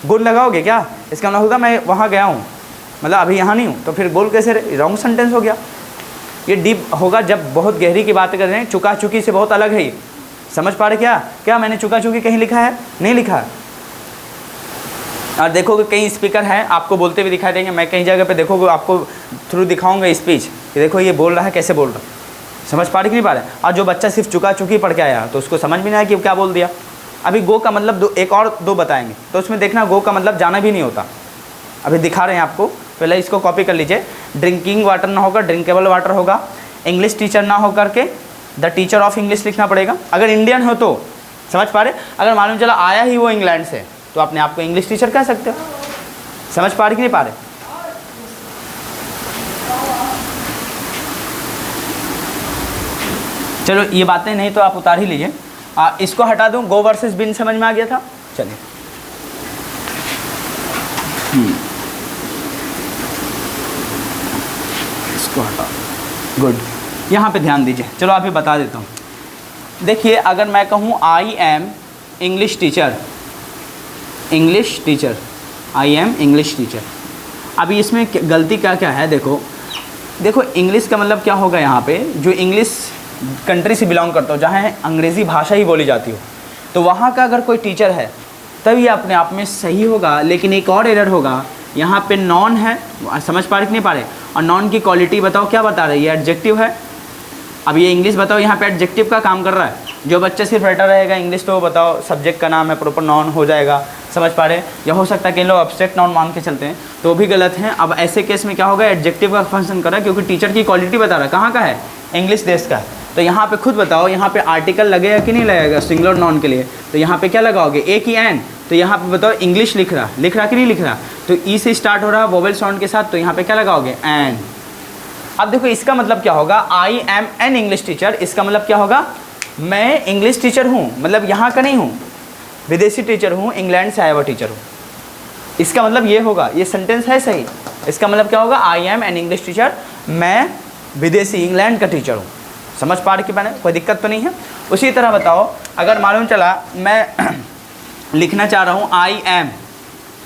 Gone लगाओगे क्या? इसका मतलब होगा मैं वहाँ गया हूँ, मतलब अभी यहाँ नहीं हूँ, तो फिर गोल कैसे? रॉन्ग सेंटेंस हो गया। ये डीप होगा जब बहुत गहरी की बात कर रहे हैं, चुका चुकी से बहुत अलग है ये। समझ पा रहे क्या? क्या मैंने चुका चुकी कहीं लिखा है? नहीं लिखा है। और देखोगे कई स्पीकर हैं आपको बोलते हुए दिखाई देंगे, मैं कई जगह पे देखोगे आपको थ्रू दिखाऊंगा स्पीच कि देखो ये बोल रहा है, कैसे बोल रहा है। समझ पा रहे कि नहीं पा रहे? और जो बच्चा सिर्फ चुका चुकी पढ़ के आया तो उसको समझ भी नहीं आया कि क्या बोल दिया। अभी गो का मतलब एक और दो बताएंगे, तो उसमें देखना गो का मतलब जाना भी नहीं होता। अभी दिखा रहे हैं आपको, पहले इसको कॉपी कर लीजिए। ड्रिंकिंग वाटर ना होगा, ड्रिंकेबल वाटर होगा। इंग्लिश टीचर ना हो करके द टीचर ऑफ इंग्लिश लिखना पड़ेगा। अगर इंडियन हो तो समझ पा रहे, अगर मालूम चला आया ही वो इंग्लैंड से तो अपने आप को इंग्लिश टीचर कह सकते हो। समझ पा रहे कि नहीं पा रहे? चलो ये बातें नहीं तो आप उतार ही लीजिए। इसको हटा दूं, गो वर्सेस बिन समझ में आ गया था। चलिए इसको हटा, गुड। यहाँ पे ध्यान दीजिए, चलो आप ही बता देता हूँ। देखिए अगर मैं कहूँ I am English teacher, English teacher, I am English teacher, अभी इसमें गलती क्या क्या है? देखो देखो इंग्लिश का मतलब क्या होगा? यहाँ पे जो इंग्लिश कंट्री से बिलोंग करता हो, जहाँ अंग्रेज़ी भाषा ही बोली जाती हो, तो वहाँ का अगर कोई टीचर है तब ये अपने आप में सही होगा। लेकिन एक और एरर होगा, यहाँ पे नॉन है। समझ पा रहे कि नहीं पा रहे? और नॉन की क्वालिटी बताओ क्या बता रहे? ये एडजेक्टिव है। अब ये इंग्लिश बताओ यहाँ पे एडजेक्टिव का काम कर रहा है। जो बच्चा सिर्फ रटा रहेगा इंग्लिश, तो बताओ सब्जेक्ट का नाम है, प्रॉपर नॉन हो जाएगा। समझ पा रहे? या हो सकता है कि लोग अब्स्ट्रैक्ट नॉन मान के चलते हैं, तो भी गलत है। अब ऐसे केस में क्या होगा? एडजेक्टिव का फंक्शन कर रहा है, क्योंकि टीचर की क्वालिटी बता रहा है। कहाँ का है? इंग्लिश देश का है। तो यहाँ पे खुद बताओ, यहाँ पे आर्टिकल लगेगा कि नहीं लगेगा सिंगुलर नॉन के लिए? तो यहाँ पे क्या लगाओगे? ए की एन। तो यहाँ पे बताओ इंग्लिश लिख रहा कि नहीं लिख रहा? तो ई से स्टार्ट हो रहा है वोवेल साउंड के साथ, तो यहाँ पे क्या लगाओगे? एन। अब देखो इसका मतलब क्या होगा? I am an English teacher, इसका मतलब क्या होगा? मैं इंग्लिश टीचर हूँ, मतलब यहाँ का नहीं हूँ, विदेशी टीचर हूँ, इंग्लैंड से आया हुआ टीचर हूँ। इसका मतलब ये होगा, ये सेंटेंस है सही। इसका मतलब क्या होगा? I am an English teacher, मैं विदेशी इंग्लैंड का टीचर हूँ। समझ पा रहे कि मैंने? कोई दिक्कत तो नहीं है। उसी तरह बताओ अगर मालूम चला मैं लिखना चाह रहा हूँ आई एम,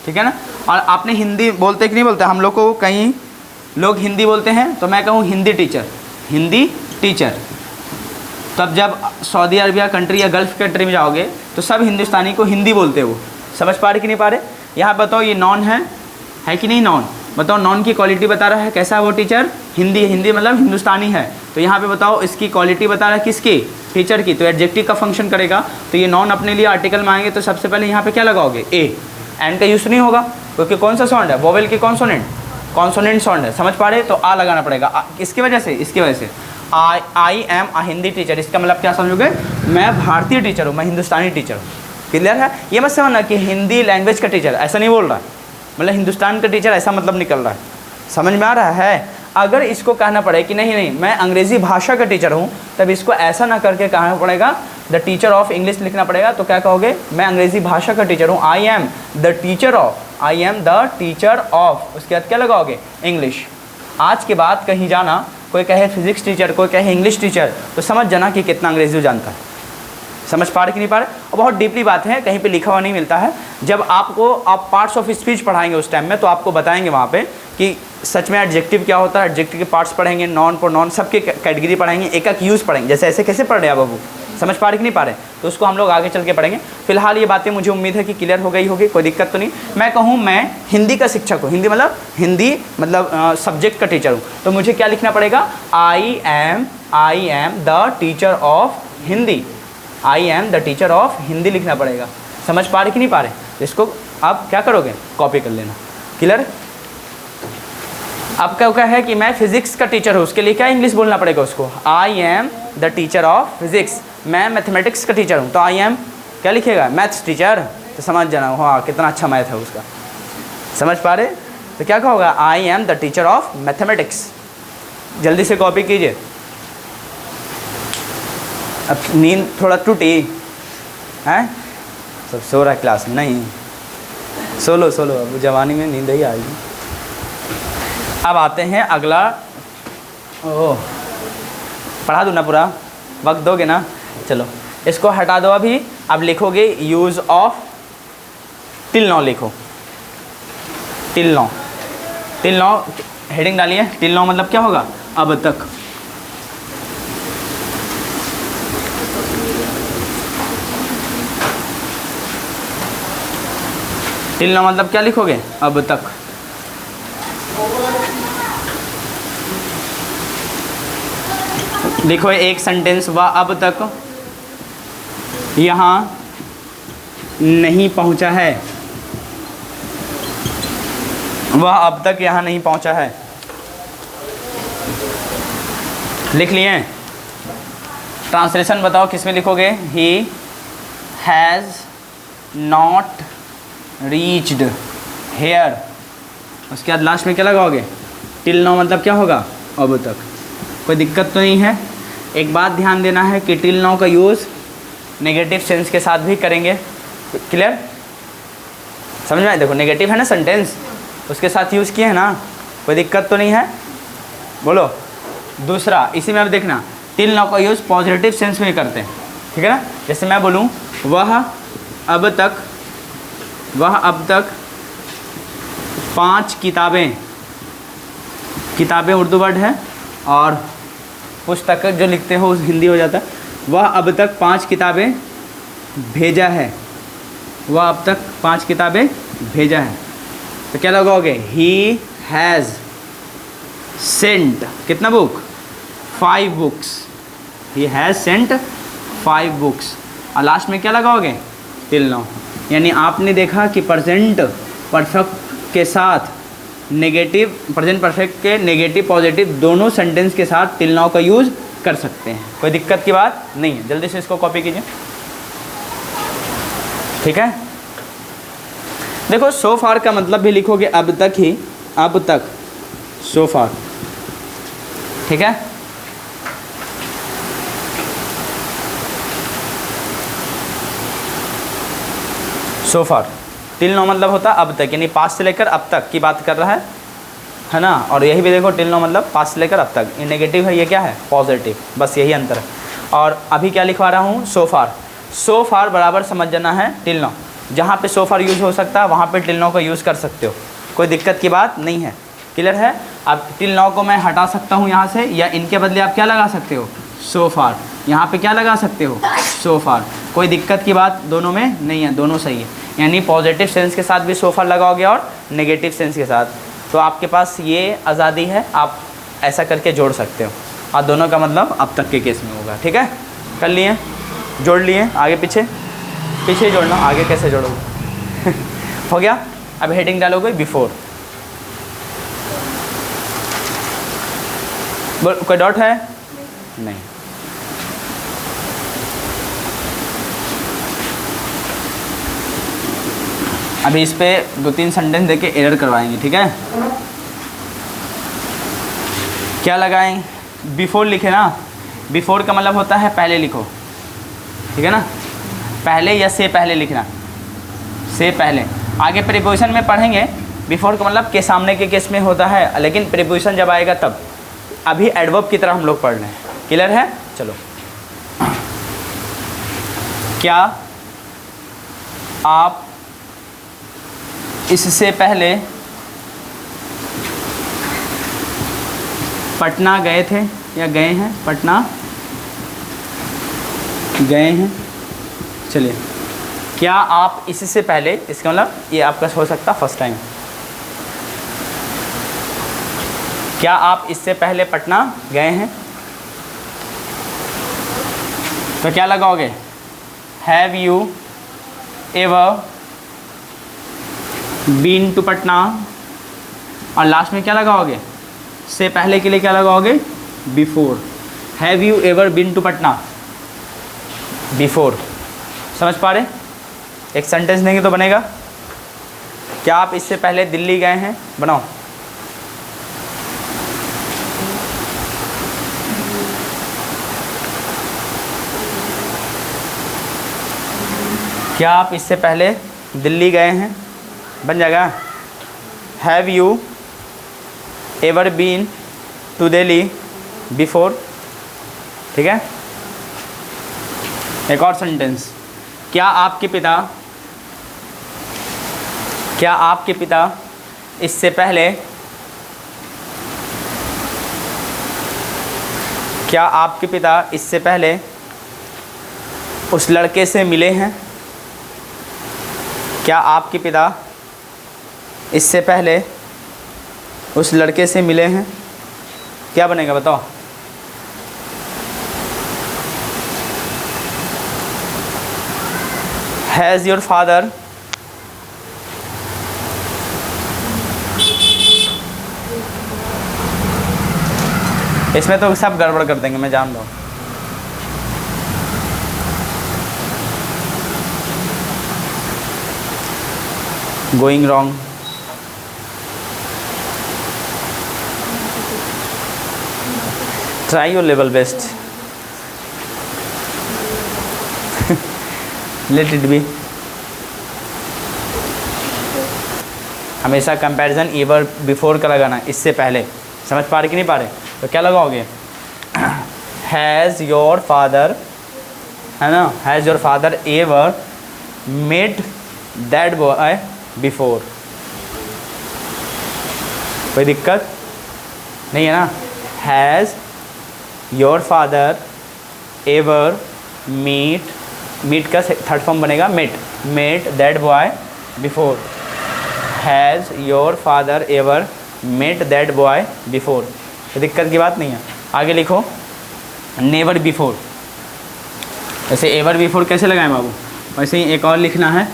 ठीक है ना, और आपने हिंदी बोलते कि नहीं बोलते? हम लोग को कहीं लोग हिंदी बोलते हैं, तो मैं कहूँ हिंदी टीचर, हिंदी टीचर। तब जब सऊदी अरबिया कंट्री या गल्फ़ कंट्री में जाओगे तो सब हिंदुस्तानी को हिंदी बोलते हो। समझ पा रहे कि नहीं पा रहे? यहाँ बताओ ये नॉन है कि नहीं नॉन? बताओ नॉन की क्वालिटी बता रहा है, कैसा है वो टीचर? हिंदी, हिंदी मतलब हिंदुस्तानी है। तो यहाँ पे बताओ इसकी क्वालिटी बता रहा है किसकी? टीचर की। तो एडजेक्टिव का फंक्शन करेगा। तो ये नॉन अपने लिए आर्टिकल में आएंगे, तो सबसे पहले यहाँ पे क्या लगाओगे? ए। एन का यूज़ नहीं होगा, क्योंकि कौन सा साउंड है? वोवेल की कॉन्सोनेंट, कॉन्सोनेंट साउंड है। समझ पा रहे? तो आ लगाना पड़ेगा। इसकी वजह से, इसकी वजह से I am a Hindi teacher, इसका मतलब क्या समझोगे? मैं भारतीय टीचर हूँ, मैं हिंदुस्तानी टीचर हूँ। क्लियर है? ये मत समझना कि हिंदी लैंग्वेज का टीचर, ऐसा नहीं बोल रहा है, मतलब हिंदुस्तान का टीचर ऐसा मतलब निकल रहा है। समझ में आ रहा है? अगर इसको कहना पड़े कि नहीं नहीं मैं अंग्रेज़ी भाषा का टीचर हूँ, तब इसको ऐसा ना करके कहना पड़ेगा द टीचर ऑफ इंग्लिश लिखना पड़ेगा। तो क्या कहोगे? मैं अंग्रेज़ी भाषा का टीचर हूँ, आई am the teacher of, I am the teacher of. उसके बाद क्या लगाओगे? इंग्लिश। आज के बाद कहीं जाना, कोई कहे फिजिक्स टीचर, कोई कहे इंग्लिश टीचर, तो समझ जाना कि कितना अंग्रेज़ी जानता है। समझ पा रहे कि नहीं पा रहे? और बहुत डीपली बात है, कहीं पे लिखा हुआ नहीं मिलता है। जब आपको आप पार्ट्स ऑफ स्पीच पढ़ाएंगे उस टाइम में, तो आपको बताएंगे वहाँ पे कि सच में एडजेक्टिव क्या होता है, एडजेक्टिव के पार्ट्स पढ़ेंगे, नॉन प्रोनाउन सबके कैटेगरी पढ़ाएंगे, एक एक यूज़ पढ़ेंगे। जैसे ऐसे कैसे पढ़ रहे हैं बाबू? समझ पा रहे कि नहीं पा रहे? तो उसको हम लोग आगे चल के पढ़ेंगे। फिलहाल ये बातें मुझे उम्मीद है कि क्लियर हो गई होगी, कोई दिक्कत तो नहीं। मैं कहूँ मैं हिंदी का शिक्षक हूँ, हिंदी मतलब सब्जेक्ट का टीचर हूँ, तो मुझे क्या लिखना पड़ेगा? आई am the teacher of Hindi, I am the teacher of Hindi लिखना पड़ेगा। समझ पा रहे कि नहीं पा रहे? इसको अब क्या करोगे, कॉपी कर लेना। क्लियर? अब क्या है कि मैं फिजिक्स का टीचर हूँ, उसके लिए क्या इंग्लिश बोलना पड़ेगा उसको, आई am the teacher of physics. मैं मैथमेटिक्स का टीचर हूँ तो आई एम क्या लिखेगा, मैथ्स टीचर। तो समझ जाना, हाँ कितना अच्छा मैथ है उसका, समझ पा रहे? तो क्या कहोगा, I am the teacher of mathematics. जल्दी से कॉपी कीजिए। अब नींद थोड़ा टूटी है, सब सो रहा है क्लास में, नहीं सो लो सो लो, अब जवानी में नींद ही आएगी। अब आते हैं अगला, ओह पढ़ा दूँ ना पूरा, वक्त दोगे ना? चलो इसको हटा दो अभी। अब लिखोगे यूज़ ऑफ टिल नाउ, लिखो till now. Till now heading डालिए। टिल नाउ मतलब क्या होगा, अब तक। टिल नाउ मतलब क्या लिखोगे, अब तक। लिखो एक सेंटेंस, वह अब तक यहाँ नहीं पहुँचा है, वह अब तक यहाँ नहीं पहुँचा है। लिख लिए? ट्रांसलेशन बताओ किस में लिखोगे, he has not reached here. उसके बाद लास्ट में क्या लगाओगे, टिल नाउ मतलब क्या होगा, अब तक। कोई दिक्कत तो नहीं है? एक बात ध्यान देना है कि टिल नाउ का यूज़ नेगेटिव सेंस के साथ भी करेंगे। क्लियर? समझ में आए? देखो नेगेटिव है ना सेंटेंस, उसके साथ यूज़ किए हैं ना, कोई दिक्कत तो नहीं है? बोलो। दूसरा इसी में अब देखना, टिल नाउ का यूज़ पॉजिटिव सेंस में करते हैं, ठीक है ना? जैसे मैं बोलूँ वह अब तक 5 किताबें, किताबें उर्दू वर्ड है और पुस्तक जो लिखते हो हिंदी हो जाता है। वह अब तक 5 किताबें भेजा है, वह अब तक 5 किताबें भेजा है। तो क्या लगाओगे, ही हैज़ सेंट कितना book, 5 books. He has sent 5 books. और लास्ट में क्या लगाओगे, टिल नाउ। यानी आपने देखा कि प्रेजेंट परफेक्ट के साथ नेगेटिव, प्रेजेंट परफेक्ट के नेगेटिव पॉजिटिव दोनों सेंटेंस के साथ टिल नाउ का यूज़ कर सकते हैं। कोई दिक्कत की बात नहीं है। जल्दी से इसको कॉपी कीजिए, ठीक है? देखो सो फार का मतलब भी लिखोगे अब तक ही, अब तक, सो फार, ठीक है? सो फार। टिल नाउ मतलब होता है अब तक, यानी पास्ट से लेकर अब तक की बात कर रहा है ना? और यही भी देखो टिल नाउ मतलब पास्ट से लेकर अब तक। ये नेगेटिव है, ये क्या है, पॉजिटिव, बस यही अंतर है। और अभी क्या लिखवा रहा हूँ, सो फार। सो फार बराबर समझ जाना है टिल नाउ। जहाँ पे सो फार यूज़ हो सकता है वहाँ पे टिल नाउ का यूज़ कर सकते हो, कोई दिक्कत की बात नहीं है। क्लियर है? अब टिल नाउ को मैं हटा सकता हूँ यहाँ से, या इनके बदले आप क्या लगा सकते हो, सो फार। यहाँ पे क्या लगा सकते हो, सो फार। कोई दिक्कत की बात दोनों में नहीं है, दोनों सही है। यानी पॉजिटिव सेंस के साथ भी सो फार लगाओगे और नेगेटिव सेंस के साथ, तो आपके पास ये आज़ादी है, आप ऐसा करके जोड़ सकते हो। और दोनों का मतलब अब तक के केस में होगा, ठीक है? कर लिए, जोड़ लिए, आगे पीछे, पीछे जोड़ना, आगे कैसे जोड़ोगे हो गया। अब हेडिंग डालोगे बिफोर। कोई डॉट है? नहीं। अभी इस पे 2-3 सेंटेंस देके एरर करवाएंगे, ठीक है? क्या लगाएं, बिफोर लिखे ना। बिफोर का मतलब होता है पहले लिखो, ठीक है ना? पहले या से पहले लिखना, से पहले। आगे प्रीपोजिशन में पढ़ेंगे, बिफोर का मतलब के सामने के केस में होता है, लेकिन प्रीपोजिशन जब आएगा तब। अभी एडवर्ब की तरह हम लोग पढ़ रहे हैं। क्लियर है? चलो, क्या आप इससे पहले पटना गए थे या गए हैं? पटना गए हैं। चलिए, क्या आप इससे पहले, इसका मतलब ये आपका हो सकता फर्स्ट टाइम। क्या आप इससे पहले पटना गए हैं? तो क्या लगाओगे, have you ever been to Patna, और लास्ट में क्या लगाओगे, से पहले के लिए क्या लगाओगे, before. Have you ever been to Patna, before. समझ पा रहे? एक सेंटेंस देंगे तो बनेगा, क्या आप इससे पहले दिल्ली गए हैं, बनाओ। क्या आप इससे पहले दिल्ली गए हैं, बन जाएगा। Have you ever been to Delhi before, ठीक है। एक और सेंटेंस, क्या आपके पिता इससे पहले, क्या आपके पिता इससे पहले उस लड़के से मिले हैं, क्या आपके पिता इससे पहले उस लड़के से मिले हैं, क्या बनेगा बताओ। हैज़ योर फादर, इसमें तो सब गड़बड़ कर देंगे, मैं जान रहा हूँ। Going wrong, try your level best, let it be. हमेशा कंपैरिजन एवर बिफोर का लगाना, इससे पहले। समझ पा रहे कि नहीं पा रहे? तो क्या लगाओगे, हैज़ योर फादर, है ना, has your father ever made that boy before. कोई दिक्कत नहीं है ना। Has your father ever meet का थर्ड फॉर्म बनेगा met that boy before. Has your father ever met that boy before, कोई दिक्कत की बात नहीं है। आगे लिखो नेवर बिफोर। ऐसे एवर बिफोर कैसे लगाएं बाबू, वैसे ही एक और लिखना है।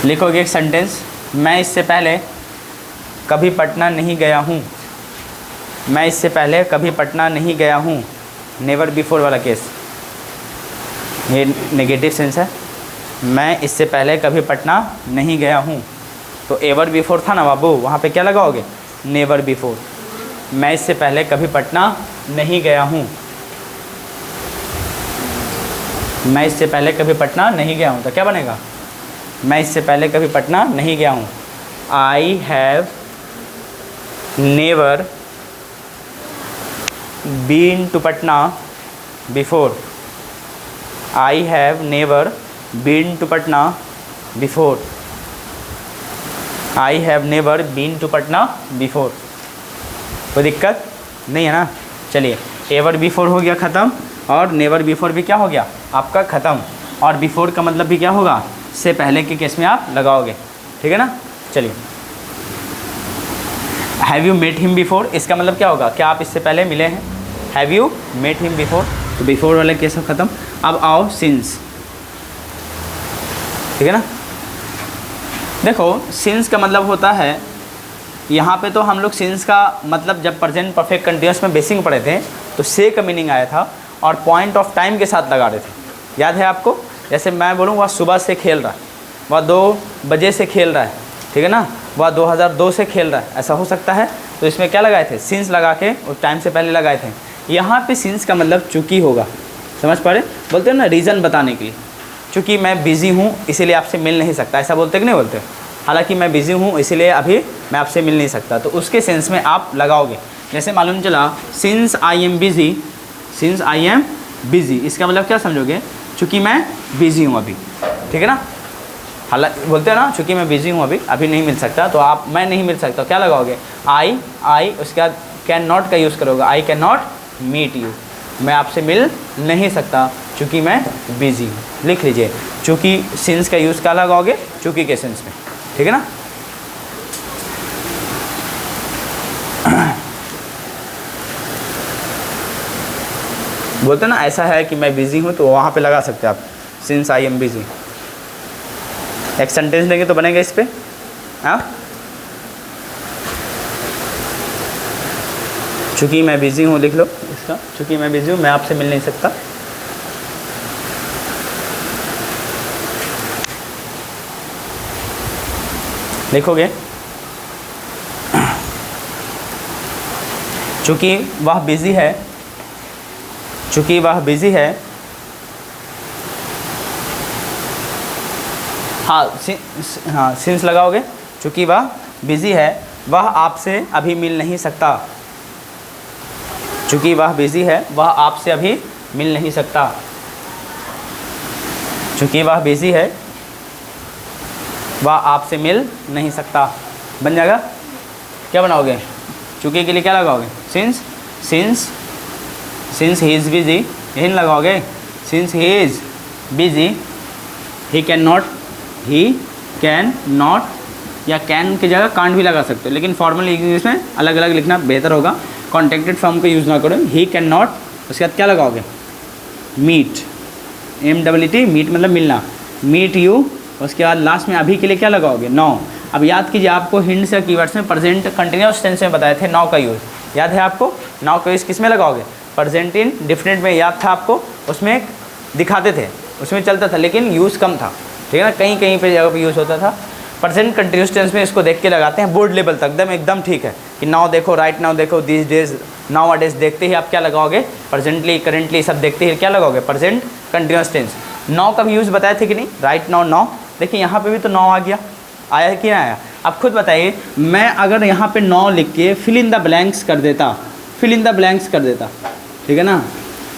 लिखोगे एक सेंटेंस, मैं इससे पहले कभी पटना नहीं गया हूँ, मैं इससे पहले कभी पटना नहीं गया हूँ। नेवर बिफोर वाला केस, ये नेगेटिव सेंस है। मैं इससे पहले कभी पटना नहीं गया हूँ, तो एवर बिफोर था ना बाबू, वहाँ पे क्या लगाओगे, नेवर बिफोर। मैं इससे पहले कभी पटना नहीं गया हूँ, मैं इससे पहले कभी पटना नहीं गया हूँ, तो क्या बनेगा, मैं इससे पहले कभी पटना नहीं गया हूँ। I have never been to Patna before. I have never been to Patna before. I have never been to Patna before. कोई दिक्कत नहीं है ना। चलिए, एवर बिफोर हो गया ख़त्म, और नेवर बिफोर भी क्या हो गया आपका ख़त्म। और बिफोर का मतलब भी क्या होगा, से पहले के केस में आप लगाओगे, ठीक है ना। चलिए, have you met him before, इसका मतलब क्या होगा, क्या आप इससे पहले मिले हैं। Have you met him before, तो बिफोर वाले केस ख़त्म। अब आओ सिंस, ठीक है ना। देखो सिंस का मतलब होता है, यहाँ पे तो हम लोग सिंस का मतलब जब प्रेजेंट परफेक्ट कंटिन्यूअस में बेसिक पढ़े थे तो से का मीनिंग आया था और पॉइंट ऑफ टाइम के साथ लगा रहे थे, याद है आपको। जैसे मैं बोलूँ वह सुबह से खेल रहा है, वह 2 बजे से खेल रहा है, ठीक है ना, वह 2002 से खेल रहा है, ऐसा हो सकता है। तो इसमें क्या लगाए थे, सिंस लगा के उस टाइम से पहले लगाए थे। यहाँ पे सिंस का मतलब चूँकि होगा, समझ पा रहे, बोलते हैं ना रीज़न बताने के लिए। चूँकि मैं बिज़ी हूँ इसीलिए आपसे मिल नहीं सकता, ऐसा बोलते कि नहीं बोलते। हालांकि मैं बिज़ी हूँ इसीलिए अभी मैं आपसे मिल नहीं सकता, तो उसके सेंस में आप लगाओगे। जैसे मालूम चला since I am busy, since I am busy, इसका मतलब क्या समझोगे, चूँकि मैं बिज़ी हूँ अभी, ठीक है ना। हालांकि बोलते हैं ना चूँकि मैं बिज़ी हूँ अभी नहीं मिल सकता, तो आप मैं नहीं मिल सकता क्या लगाओगे, आई उसके बाद कैन नॉट का यूज़ करोगे, I can not meet you, मैं आपसे मिल नहीं सकता चूँकि मैं बिज़ी हूँ। लिख लीजिए, चूँकि सिंस का यूज़ क्या लगाओगे, चूँकि के सेंस में, ठीक है ना। बोलते ना ऐसा है कि मैं बिज़ी हूँ, तो वहाँ पे लगा सकते हैं आप सिंस आई एम बिज़ी। एक सेंटेंस देंगे तो बनेगा इस पे। हाँ, चूँकि मैं बिज़ी हूँ, लिख लो इसका, चूँकि मैं बिज़ी हूँ मैं आपसे मिल नहीं सकता। लिखोगे चूँकि वह बिज़ी है, चूँकि वह बिज़ी है। हाँ हाँ, सिंस लगाओगे, चूँकि वह बिज़ी है वह आपसे अभी मिल नहीं सकता। चूँकि वह बिज़ी है वह आपसे अभी मिल नहीं सकता। चूँकि वह बिज़ी है वह आपसे मिल नहीं सकता। बन जाएगा। क्या बनाओगे? चूँकि के लिए क्या लगाओगे? Since, since, since he is busy, यही लगाओगे। Since he is busy, he can not, या कैन की जगह कांट भी लगा सकते हो, लेकिन फॉर्मल इंग्लिश में अलग अलग लिखना बेहतर होगा। कॉन्टेक्टेड फॉर्म को यूज़ ना करो। ही कैन नॉट, उसके बाद क्या लगाओगे? मीट, MWT, मीट मतलब मिलना, मीट यू। उसके बाद लास्ट में अभी के लिए क्या लगाओगे? नाउ। अब याद कीजिए, आपको हिंट्स या कीवर्ड्स में प्रेजेंट कंटिन्यूअस टेंस में बताए थे नाउ का यूज़, याद है आपको? नाउ का यूज़ किस में लगाओगे? प्रेजेंट इन डिफिनिट में, याद था आपको? उसमें दिखाते थे, उसमें चलता था, लेकिन यूज़ कम था, ठीक है ना? कहीं कहीं पे जगह पे यूज़ होता था। प्रेजेंट कंटिन्यूअस टेंस में इसको देख के लगाते हैं बोर्ड लेवल तक, एकदम ठीक है कि नाउ देखो, राइट नाउ देखो, this days, now a days देखते ही आप क्या लगाओगे? प्रेजेंटली, करेंटली, सब देखते ही क्या लगाओगे? Present continuous tense. नाउ का भी यूज़ बताए थे कि नहीं? Right now, now. देखिए यहाँ पे भी तो नाउ आ गया, आया है कि नहीं आया? अब खुद बताइए, मैं अगर यहाँ पे नाउ लिख के फिल इन द ब्लैंक्स कर देता, फिल इन द ब्लैंक्स कर देता, ठीक है ना,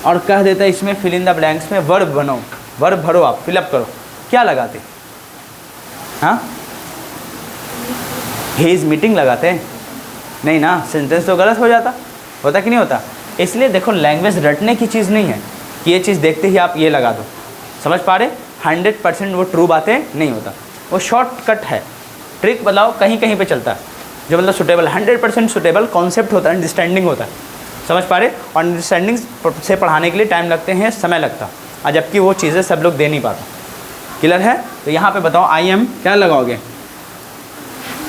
और कह देता इसमें फिल इन द ब्लैंक्स में वर्ब बनो, वर्ब भरो, आप फिलअप करो, क्या लगाते? हाँ, ही इज़ मीटिंग लगाते हैं? नहीं ना, सेंटेंस तो गलत हो जाता, होता कि नहीं होता? इसलिए देखो, लैंग्वेज रटने की चीज़ नहीं है कि ये चीज़ देखते ही आप ये लगा दो। समझ पा रहे? 100% वो ट्रू बातें नहीं होता, वो शॉर्टकट है, ट्रिक बताओ, कहीं कहीं पे चलता है जो मतलब सुटेबल, 100% सुटेबल कॉन्सेप्ट होता है, अंडरस्टैंडिंग होता है। समझ पा रहे? और अंडरस्टैंडिंग से पढ़ाने के लिए टाइम लगते हैं, समय लगता, और जबकि वो चीज़ें सब लोग दे नहीं पाते। क्लियर है? तो यहाँ पे बताओ, आई एम क्या लगाओगे?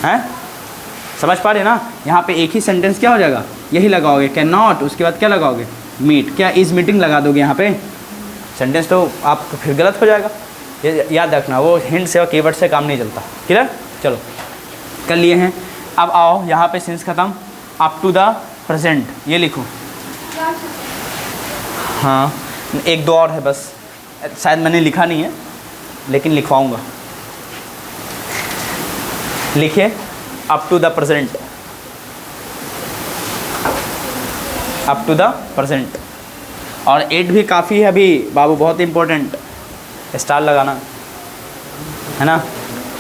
हैं, समझ पा रहे ना? यहाँ पे एक ही सेंटेंस क्या हो जाएगा? यही लगाओगे, कैन नॉट, उसके बाद क्या लगाओगे? मीट। क्या इज़ मीटिंग लगा दोगे यहाँ पे? सेंटेंस तो आपको फिर गलत हो जाएगा, ये याद रखना, वो हिंट से और कीवर्ड से काम नहीं चलता। क्लियर? चलो कर लिए हैं। अब आओ यहाँ पे सिंस ख़त्म, अप टू द प्रेजेंट ये लिखो। हाँ, एक दो और है बस, शायद मैंने लिखा नहीं है लेकिन लिखवाऊँगा। लिखिए up to the present, up to the present. और 8 भी काफ़ी है अभी बाबू, बहुत इंपॉर्टेंट, स्टार लगाना है ना।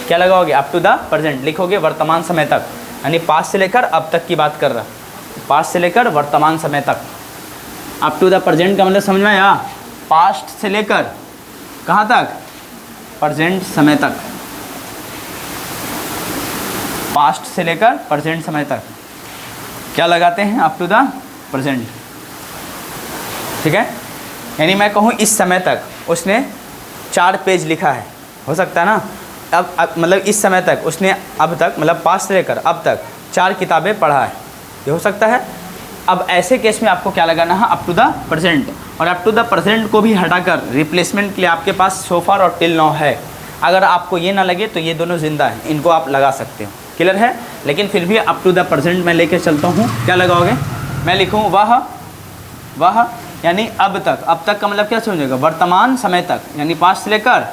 क्या लगाओगे? अप टू द प्रेजेंट लिखोगे, वर्तमान समय तक, यानी पास्ट से लेकर अब तक की बात कर रहा, पास्ट से लेकर वर्तमान समय तक। अप टू द प्रेजेंट का मतलब समझ में आया? पास्ट से लेकर कहाँ तक? प्रेजेंट समय तक, पास्ट से लेकर प्रेजेंट समय तक क्या लगाते हैं? अप टू द प्रेजेंट, ठीक है। यानी मैं कहूँ इस समय तक उसने 4 पेज लिखा है, हो सकता है ना। अब मतलब इस समय तक उसने, अब तक मतलब पास्ट से लेकर अब तक 4 किताबें पढ़ा है, ये हो सकता है। अब ऐसे केस में आपको क्या लगाना है? Up to the present. और अप टू द प्रेजेंट को भी हटाकर रिप्लेसमेंट के लिए आपके पास सो फार और टिल नाउ है। अगर आपको ये ना लगे तो ये दोनों जिंदा हैं, इनको आप लगा सकते हो। क्लियर है? लेकिन फिर भी अप टू द प्रेजेंट मैं लेके चलता हूँ। क्या लगाओगे? मैं लिखूँ वह, यानी अब तक। अब तक का मतलब क्या समझेगा? वर्तमान समय तक, यानी पास्ट से लेकर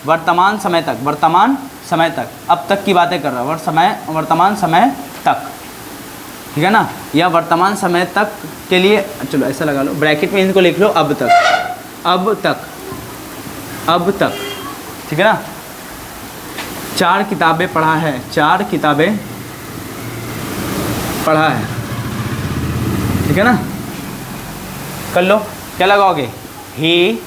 वर्तमान समय तक, वर्तमान समय तक, अब तक की बातें कर रहा हूँ, वर्तमान समय तक, ठीक है ना। या वर्तमान समय तक के लिए चलो ऐसा लगा लो, ब्रैकेट में इनको लिख लो, अब तक, अब तक, अब तक, ठीक है ना। 4 किताबें पढ़ा है, 4 किताबें पढ़ा है, ठीक है ना। कर लो। क्या लगाओगे? He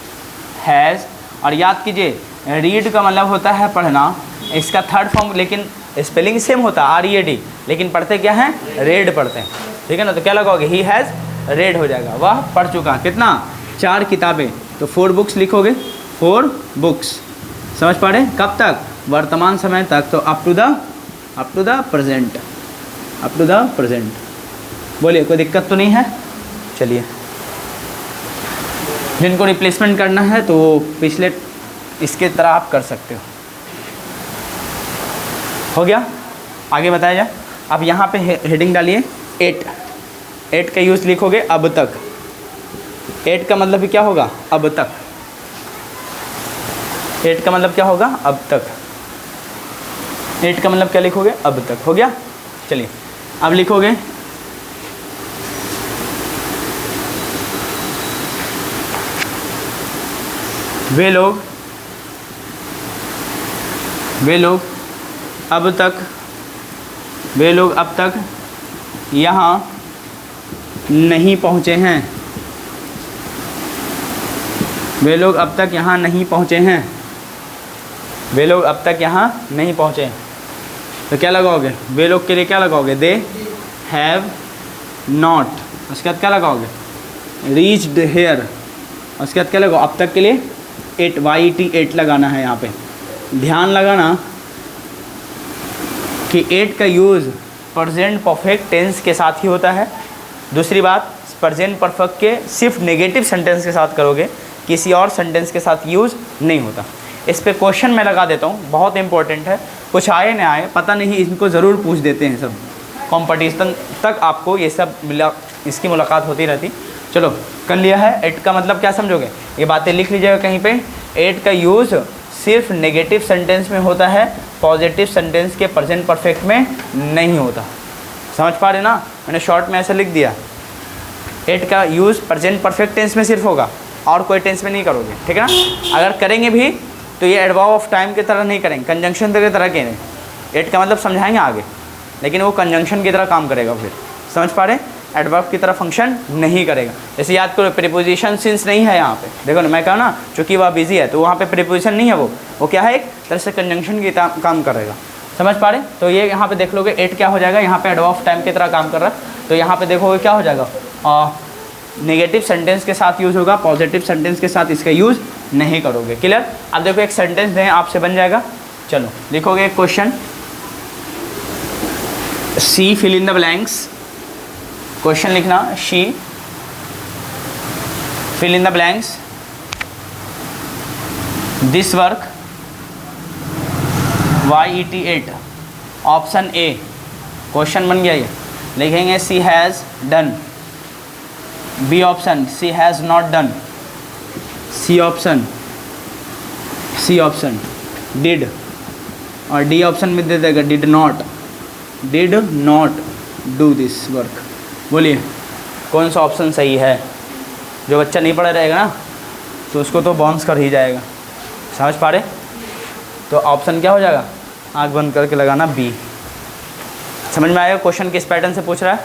has. और याद कीजिए, रीड का मतलब होता है पढ़ना, इसका थर्ड फॉर्म लेकिन स्पेलिंग सेम होता है READ, लेकिन पढ़ते क्या हैं? रेड पढ़ते हैं, ठीक है ना। तो क्या लगाओगे? ही हैज़ रेड हो जाएगा, वह पढ़ चुका। कितना? 4 किताबें, तो 4 बुक्स लिखोगे, 4 बुक्स। समझ पा रहे? कब तक? वर्तमान समय तक, तो up to the present, up to the present. बोलिए कोई दिक्कत तो नहीं है? चलिए, जिनको रिप्लेसमेंट करना है तो पिछले इसके तरह आप कर सकते हो गया? आगे बताया जाए। अब यहाँ पे हेडिंग डालिए 8 का यूज़ लिखोगे अब तक। 8 का मतलब क्या होगा? अब तक। 8 का मतलब क्या होगा? अब तक। 8 का मतलब क्या लिखोगे? अब तक। हो गया? चलिए अब लिखोगे वे लोग अब तक यहाँ नहीं पहुँचे हैं। वे लोग अब तक यहाँ नहीं पहुँचे हैं। वे लोग अब तक यहाँ नहीं पहुँचे। तो क्या लगाओगे? वे लोग के लिए क्या लगाओगे? They have not. उसके बाद क्या लगाओगे? Reached here. उसके बाद क्या लगाओ? अब तक के लिए 8 लगाना है। यहाँ पे ध्यान लगाना कि 8 का यूज़ प्रेजेंट परफेक्ट टेंस के साथ ही होता है। दूसरी बात, प्रेजेंट परफेक्ट के सिर्फ नेगेटिव सेंटेंस के साथ करोगे, किसी और सेंटेंस के साथ यूज़ नहीं होता। इस पे क्वेश्चन मैं लगा देता हूँ, बहुत इंपॉर्टेंट है। कुछ आए ना आए पता नहीं, इनको ज़रूर पूछ देते हैं सब। कंपटीशन तक आपको ये सब इसकी मुलाकात होती रहती। चलो कर लिया है। 8 का मतलब क्या समझोगे? ये बातें लिख लीजिएगा कहीं पे। 8 का यूज़ सिर्फ नेगेटिव सेंटेंस में होता है, पॉजिटिव सेंटेंस के प्रेजेंट परफेक्ट में नहीं होता। समझ पा रहे ना? मैंने शॉर्ट में ऐसा लिख दिया। 8 का यूज़ प्रेजेंट परफेक्ट टेंस में सिर्फ होगा, और कोई टेंस में नहीं करोगे, ठीक है ना? अगर करेंगे भी तो ये एडवर्ब ऑफ टाइम की तरह नहीं करेंगे, कंजंक्शन की तरह करेंगे। 8 का मतलब समझाएंगे आगे, लेकिन वो कंजंक्शन की तरह काम करेगा। फिर समझ पा रहे? एडवर्ब की तरह फंक्शन नहीं करेगा। जैसे याद करो, प्रीपोजिशन सिंस नहीं है यहाँ पे। देखो ना, मैं कहा ना, चूँकि वह बिजी है तो वहाँ पे प्रीपोजिशन नहीं है। वो क्या है? एक तरह से कंजंक्शन की काम करेगा। समझ पा रहे? तो ये यहाँ पे देख लोगे 8 क्या हो जाएगा? यहाँ पे एडवर्ब ऑफ टाइम की तरह काम कर रहा है। तो यहाँ पे देखोगे क्या हो जाएगा? नेगेटिव सेंटेंस के साथ यूज़ होगा, पॉजिटिव सेंटेंस के साथ इसका यूज़ नहीं करोगे। क्लियर? अब देखो एक सेंटेंस दें, आपसे बन जाएगा। चलो लिखोगे एक question, she fill in the blanks. Question लिखना, she fill in the blanks this work YET8। Option A question बन गया। ये लिखेंगे she has done. B option she has not done. C option did, और डी ऑप्शन में दे देगा did not do this work. बोलिए कौन सा ऑप्शन सही है? जो बच्चा नहीं पढ़ा रहेगा ना तो उसको तो बाउंस कर ही जाएगा। समझ पा रहे? तो ऑप्शन क्या हो जाएगा? आँख बंद करके लगाना बी। समझ में आएगा क्वेश्चन किस पैटर्न से पूछ रहा है?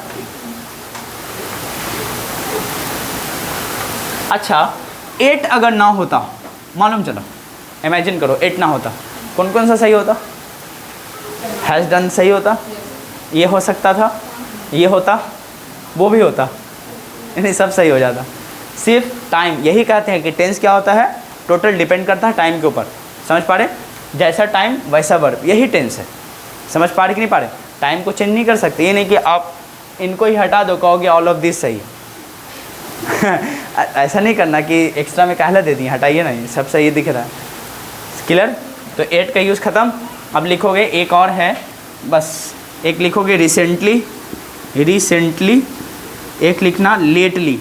अच्छा, 8 अगर ना होता, मालूम चलो, इमेजिन करो 8 ना होता, कौन कौन सा सही होता? हैज़ डन सही होता, ये हो सकता था, ये होता, वो भी होता, यानी सब सही हो जाता। सिर्फ टाइम, यही कहते हैं कि टेंस क्या होता है? टोटल डिपेंड करता है टाइम के ऊपर। समझ पा रहे? जैसा टाइम वैसा वर्ब, यही टेंस है। समझ पा रहे कि नहीं पा रहे? टाइम को चेंज नहीं कर सकते। ये नहीं कि आप इनको ही हटा दो, कहोगे ऑल ऑफ दिस सही है। ऐसा नहीं करना कि एक्स्ट्रा में कहला दे दिए, हटाइए नहीं, सब सही दिख रहा है। क्लियर? तो 8 का यूज़ ख़त्म। अब लिखोगे एक और है, बस एक लिखोगे रिसेंटली, एक लिखना लेटली,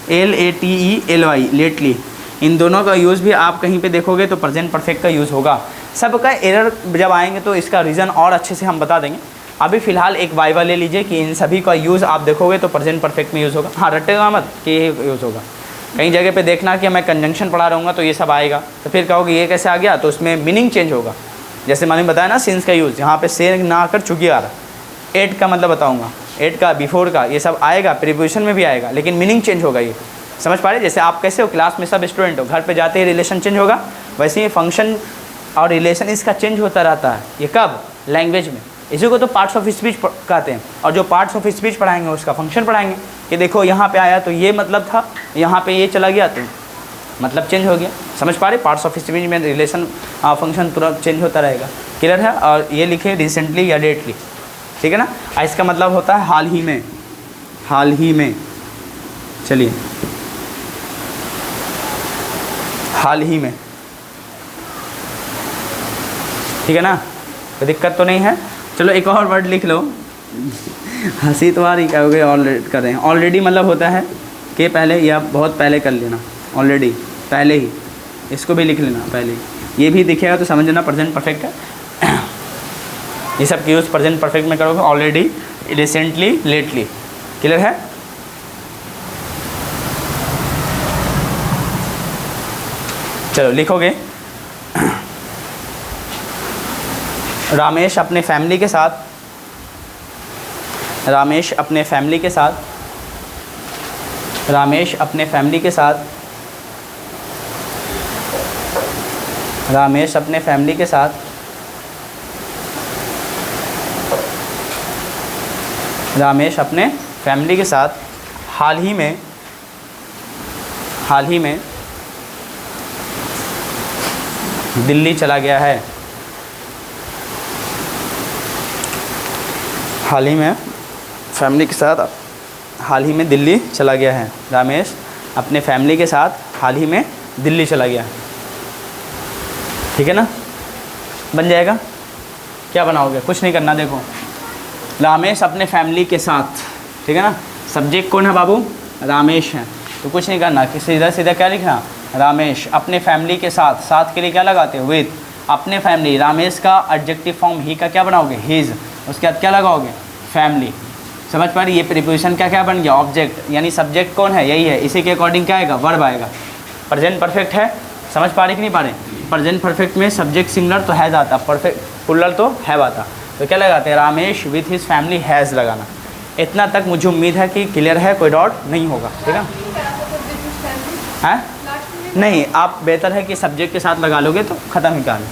LATELY, लेटली। इन दोनों का यूज़ भी आप कहीं पे देखोगे तो प्रेजेंट परफेक्ट का यूज़ होगा। सबका एरर जब आएंगे तो इसका रीज़न और अच्छे से हम बता देंगे। अभी फ़िलहाल एक वाइवा ले लीजिए कि इन सभी का यूज़ आप देखोगे तो प्रेजेंट परफेक्ट में यूज़ होगा। हाँ, रटेगा मत कि यूज़ होगा। कई जगह पे देखना कि मैं कंजंक्शन पढ़ा रहूँगा तो ये सब आएगा, तो फिर कहोगे ये कैसे आ गया, तो उसमें मीनिंग चेंज होगा। जैसे मैंने बताया ना, सिंस का यूज़ यहाँ पे से ना आकर चूँकि आ रहा। 8 का मतलब बताऊँगा, 8 का, बिफोर का, ये सब आएगा, प्रीपोजिशन में भी आएगा, लेकिन मीनिंग चेंज होगा। ये समझ पा रहे? जैसे आप कैसे हो, क्लास में सब स्टूडेंट हो, घर पे जाते ही रिलेशन चेंज होगा, वैसे ही फंक्शन और रिलेशन इसका चेंज होता रहता है। ये कब? लैंग्वेज में। इसी को तो पार्ट्स ऑफ स्पीच कहते हैं। और जो पार्ट्स ऑफ स्पीच पढ़ाएंगे उसका फंक्शन पढ़ाएंगे कि देखो यहाँ पे आया तो ये मतलब था, यहाँ पे ये चला गया तो मतलब चेंज हो गया। समझ पा रहे, पार्ट्स ऑफ स्पीच में रिलेशन फंक्शन पूरा चेंज होता रहेगा। क्लियर है। और ये लिखे रिसेंटली या लेटली, ठीक है ना। इसका मतलब होता है हाल ही में, हाल ही में। चलिए, हाल ही में, ठीक है ना, कोई दिक्कत तो नहीं है। चलो एक और वर्ड लिख लो, हंसी तो आ रही, क्या हो गया ऑलरेडी कर रहे हैं। ऑलरेडी मतलब होता है कि पहले या बहुत पहले कर लेना, ऑलरेडी पहले ही, इसको भी लिख लेना पहले ही। ये भी दिखेगा तो समझना प्रेजेंट परफेक्ट है। ये सब की यूज़ प्रेजेंट परफेक्ट में करोगे, ऑलरेडी, रिसेंटली, लेटली। क्लियर है। चलो लिखोगे, रामेश अपने फैमिली के साथ, रामेश अपने फैमिली के साथ, रामेश अपने फैमिली के साथ, रामेश अपने फैमिली के साथ, रामेश अपने फैमिली के साथ हाल ही में, हाल ही में दिल्ली चला गया है। हाल ही में फैमिली के साथ हाल ही में दिल्ली चला गया है। रामेश अपने फैमिली के साथ हाल ही में दिल्ली चला गया है। ठीक है ना, बन जाएगा। क्या बनाओगे, कुछ नहीं करना। देखो, रामेश अपने फैमिली के साथ, ठीक है ना, सब्जेक्ट कौन है बाबू, रामेश है, तो कुछ नहीं करना कि सीधा सीधा क्या लिखना, रामेश अपने फैमिली के साथ। साथ के लिए क्या लगाते हो, विद। अपने फैमिली, रामेश का एडजेक्टिव फॉर्म ही का क्या बनाओगे, हिज। उसके बाद क्या लगाओगे, फैमिली। समझ पा रही, ये प्रीपोजिशन क्या क्या बन गया, ऑब्जेक्ट, यानी सब्जेक्ट कौन है, यही है। इसी के अकॉर्डिंग क्या आएगा, वर्ब आएगा। प्रेजेंट परफेक्ट है, समझ पा रही कि नहीं पा रहे। प्रेजेंट परफेक्ट में सब्जेक्ट सिंगुलर तो हैज़ आता, परफेक्ट प्लुरल तो हैव आता। तो क्या लगाते हैं, Ramesh with his family has लगाना। इतना तक मुझे उम्मीद है कि क्लियर है, कोई डाउट नहीं होगा। ठीक है, हैं नहीं, आप बेहतर है कि सब्जेक्ट के साथ लगा लोगे तो ख़त्म ही कहानी।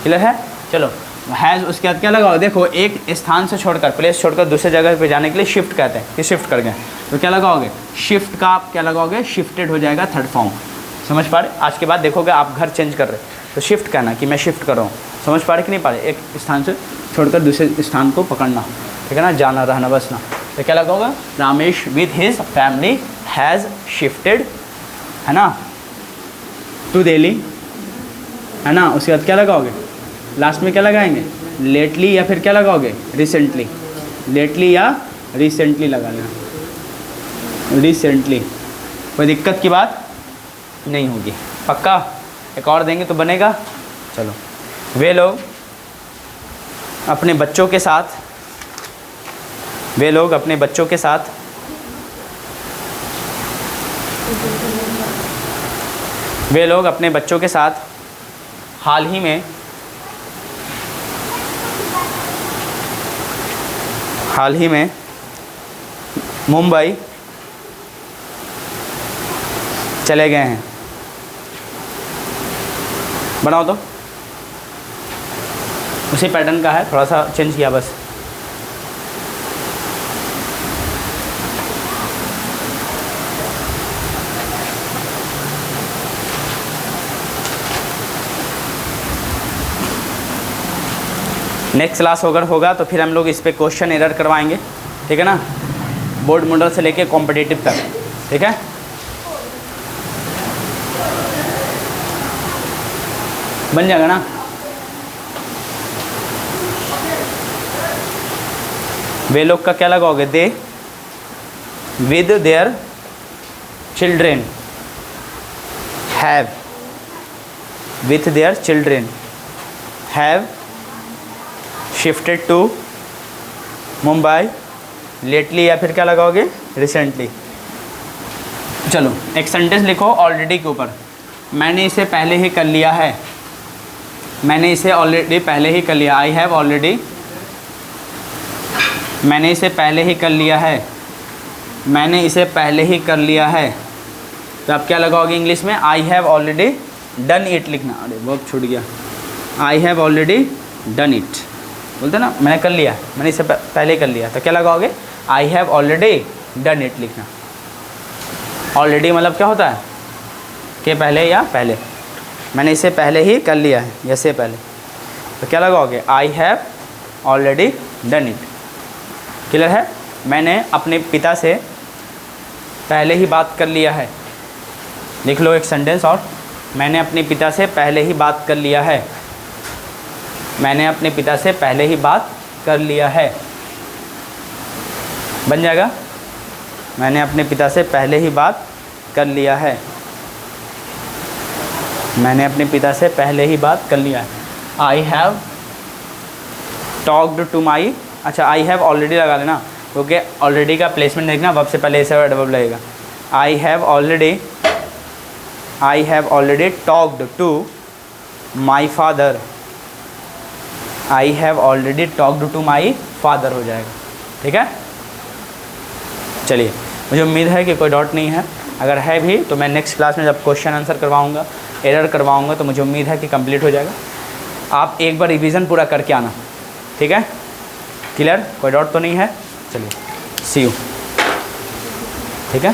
क्लियर है। चलो, हैज़, उसके बाद क्या लगाओ, देखो एक स्थान से छोड़कर, प्लेस छोड़कर दूसरे जगह पे जाने के लिए शिफ्ट कहते हैं कि शिफ्ट कर गए, तो क्या लगाओगे, शिफ्ट का आप क्या लगाओगे, शिफ्टेड हो जाएगा, थर्ड फॉर्म। समझ पा रहे। आज के बाद देखोगे आप घर चेंज कर रहे तो शिफ्ट कहना कि मैं शिफ्ट कर रहा हूँ। समझ पा रहे कि नहीं पा रहे, एक स्थान से छोड़कर दूसरे स्थान को पकड़ना, ठीक है ना, जाना, रहना, बसना। तो क्या लगाओगे, Ramesh with his family has shifted, है ना, टू दिल्ली, है ना। उसके बाद क्या लगाओगे, लास्ट में क्या लगाएंगे, लेटली या फिर क्या लगाओगे, रिसेंटली। लेटली या रिसेंटली लगा लेना, रिसेंटली। कोई दिक्कत की बात नहीं होगी, पक्का। एक और देंगे तो बनेगा। चलो, वे लोग अपने बच्चों के साथ, वे लोग अपने बच्चों के साथ वे लोग अपने बच्चों के साथ हाल ही में, हाल ही में मुंबई चले गए हैं। बनाओ तो, उसी पैटर्न का है, थोड़ा सा चेंज किया बस। नेक्स्ट क्लास अगर होगा तो फिर हम लोग इस पे क्वेश्चन एरर करवाएंगे, ठीक है ना, बोर्ड मॉडल से लेके कॉम्पिटिटिव तक, ठीक है। बन जाएगा ना। वे लोग का क्या लगाओगे, they with their children have, with their children have shifted to Mumbai lately, या फिर क्या लगाओगे, रिसेंटली। चलो एक सेंटेंस लिखो ऑलरेडी के ऊपर, मैंने इसे पहले ही कर लिया है, मैंने इसे ऑलरेडी पहले ही कर लिया, आई हैव ऑलरेडी, मैंने इसे पहले ही कर लिया है, मैंने इसे पहले ही कर लिया है। तो आप क्या लगाओगे इंग्लिश में, आई हैव ऑलरेडी डन इट लिखना। अरे वर्ब छूट गया, I have already done it बोलते ना, मैंने कर लिया, मैंने इसे पहले कर लिया, तो क्या लगाओगे, आई हैव ऑलरेडी डन इट लिखना। ऑलरेडी मतलब क्या होता है, के पहले या पहले, मैंने इसे पहले ही कर लिया है, जैसे पहले, तो क्या लगाओगे, आई have already done it. Clear है? मैंने अपने पिता से पहले ही बात कर लिया है। लिख लो एक सेंटेंस और, मैंने अपने पिता से पहले ही बात कर लिया है। मैंने अपने पिता से पहले ही बात कर लिया है, बन जाएगा। मैंने अपने पिता से पहले ही बात कर लिया है। मैंने अपने पिता से पहले ही बात कर लिया है। I have talked to my, अच्छा आई हैव ऑलरेडी लगा लेना, क्योंकि ऑलरेडी का प्लेसमेंट देखना, वर्ब से पहले ऐसे वर्ब लगेगा। I have already talked to my father. I have already talked to my father हो जाएगा। ठीक है, चलिए, मुझे उम्मीद है कि कोई डाउट नहीं है। अगर है भी तो मैं नेक्स्ट क्लास में जब क्वेश्चन आंसर करवाऊँगा, एरर करवाऊँगा, तो मुझे उम्मीद है कि कंप्लीट हो जाएगा। आप एक बार रिवीजन पूरा करके आना, ठीक है? क्लियर? कोई डाउट तो नहीं है? चलिए, सी यू। ठीक है।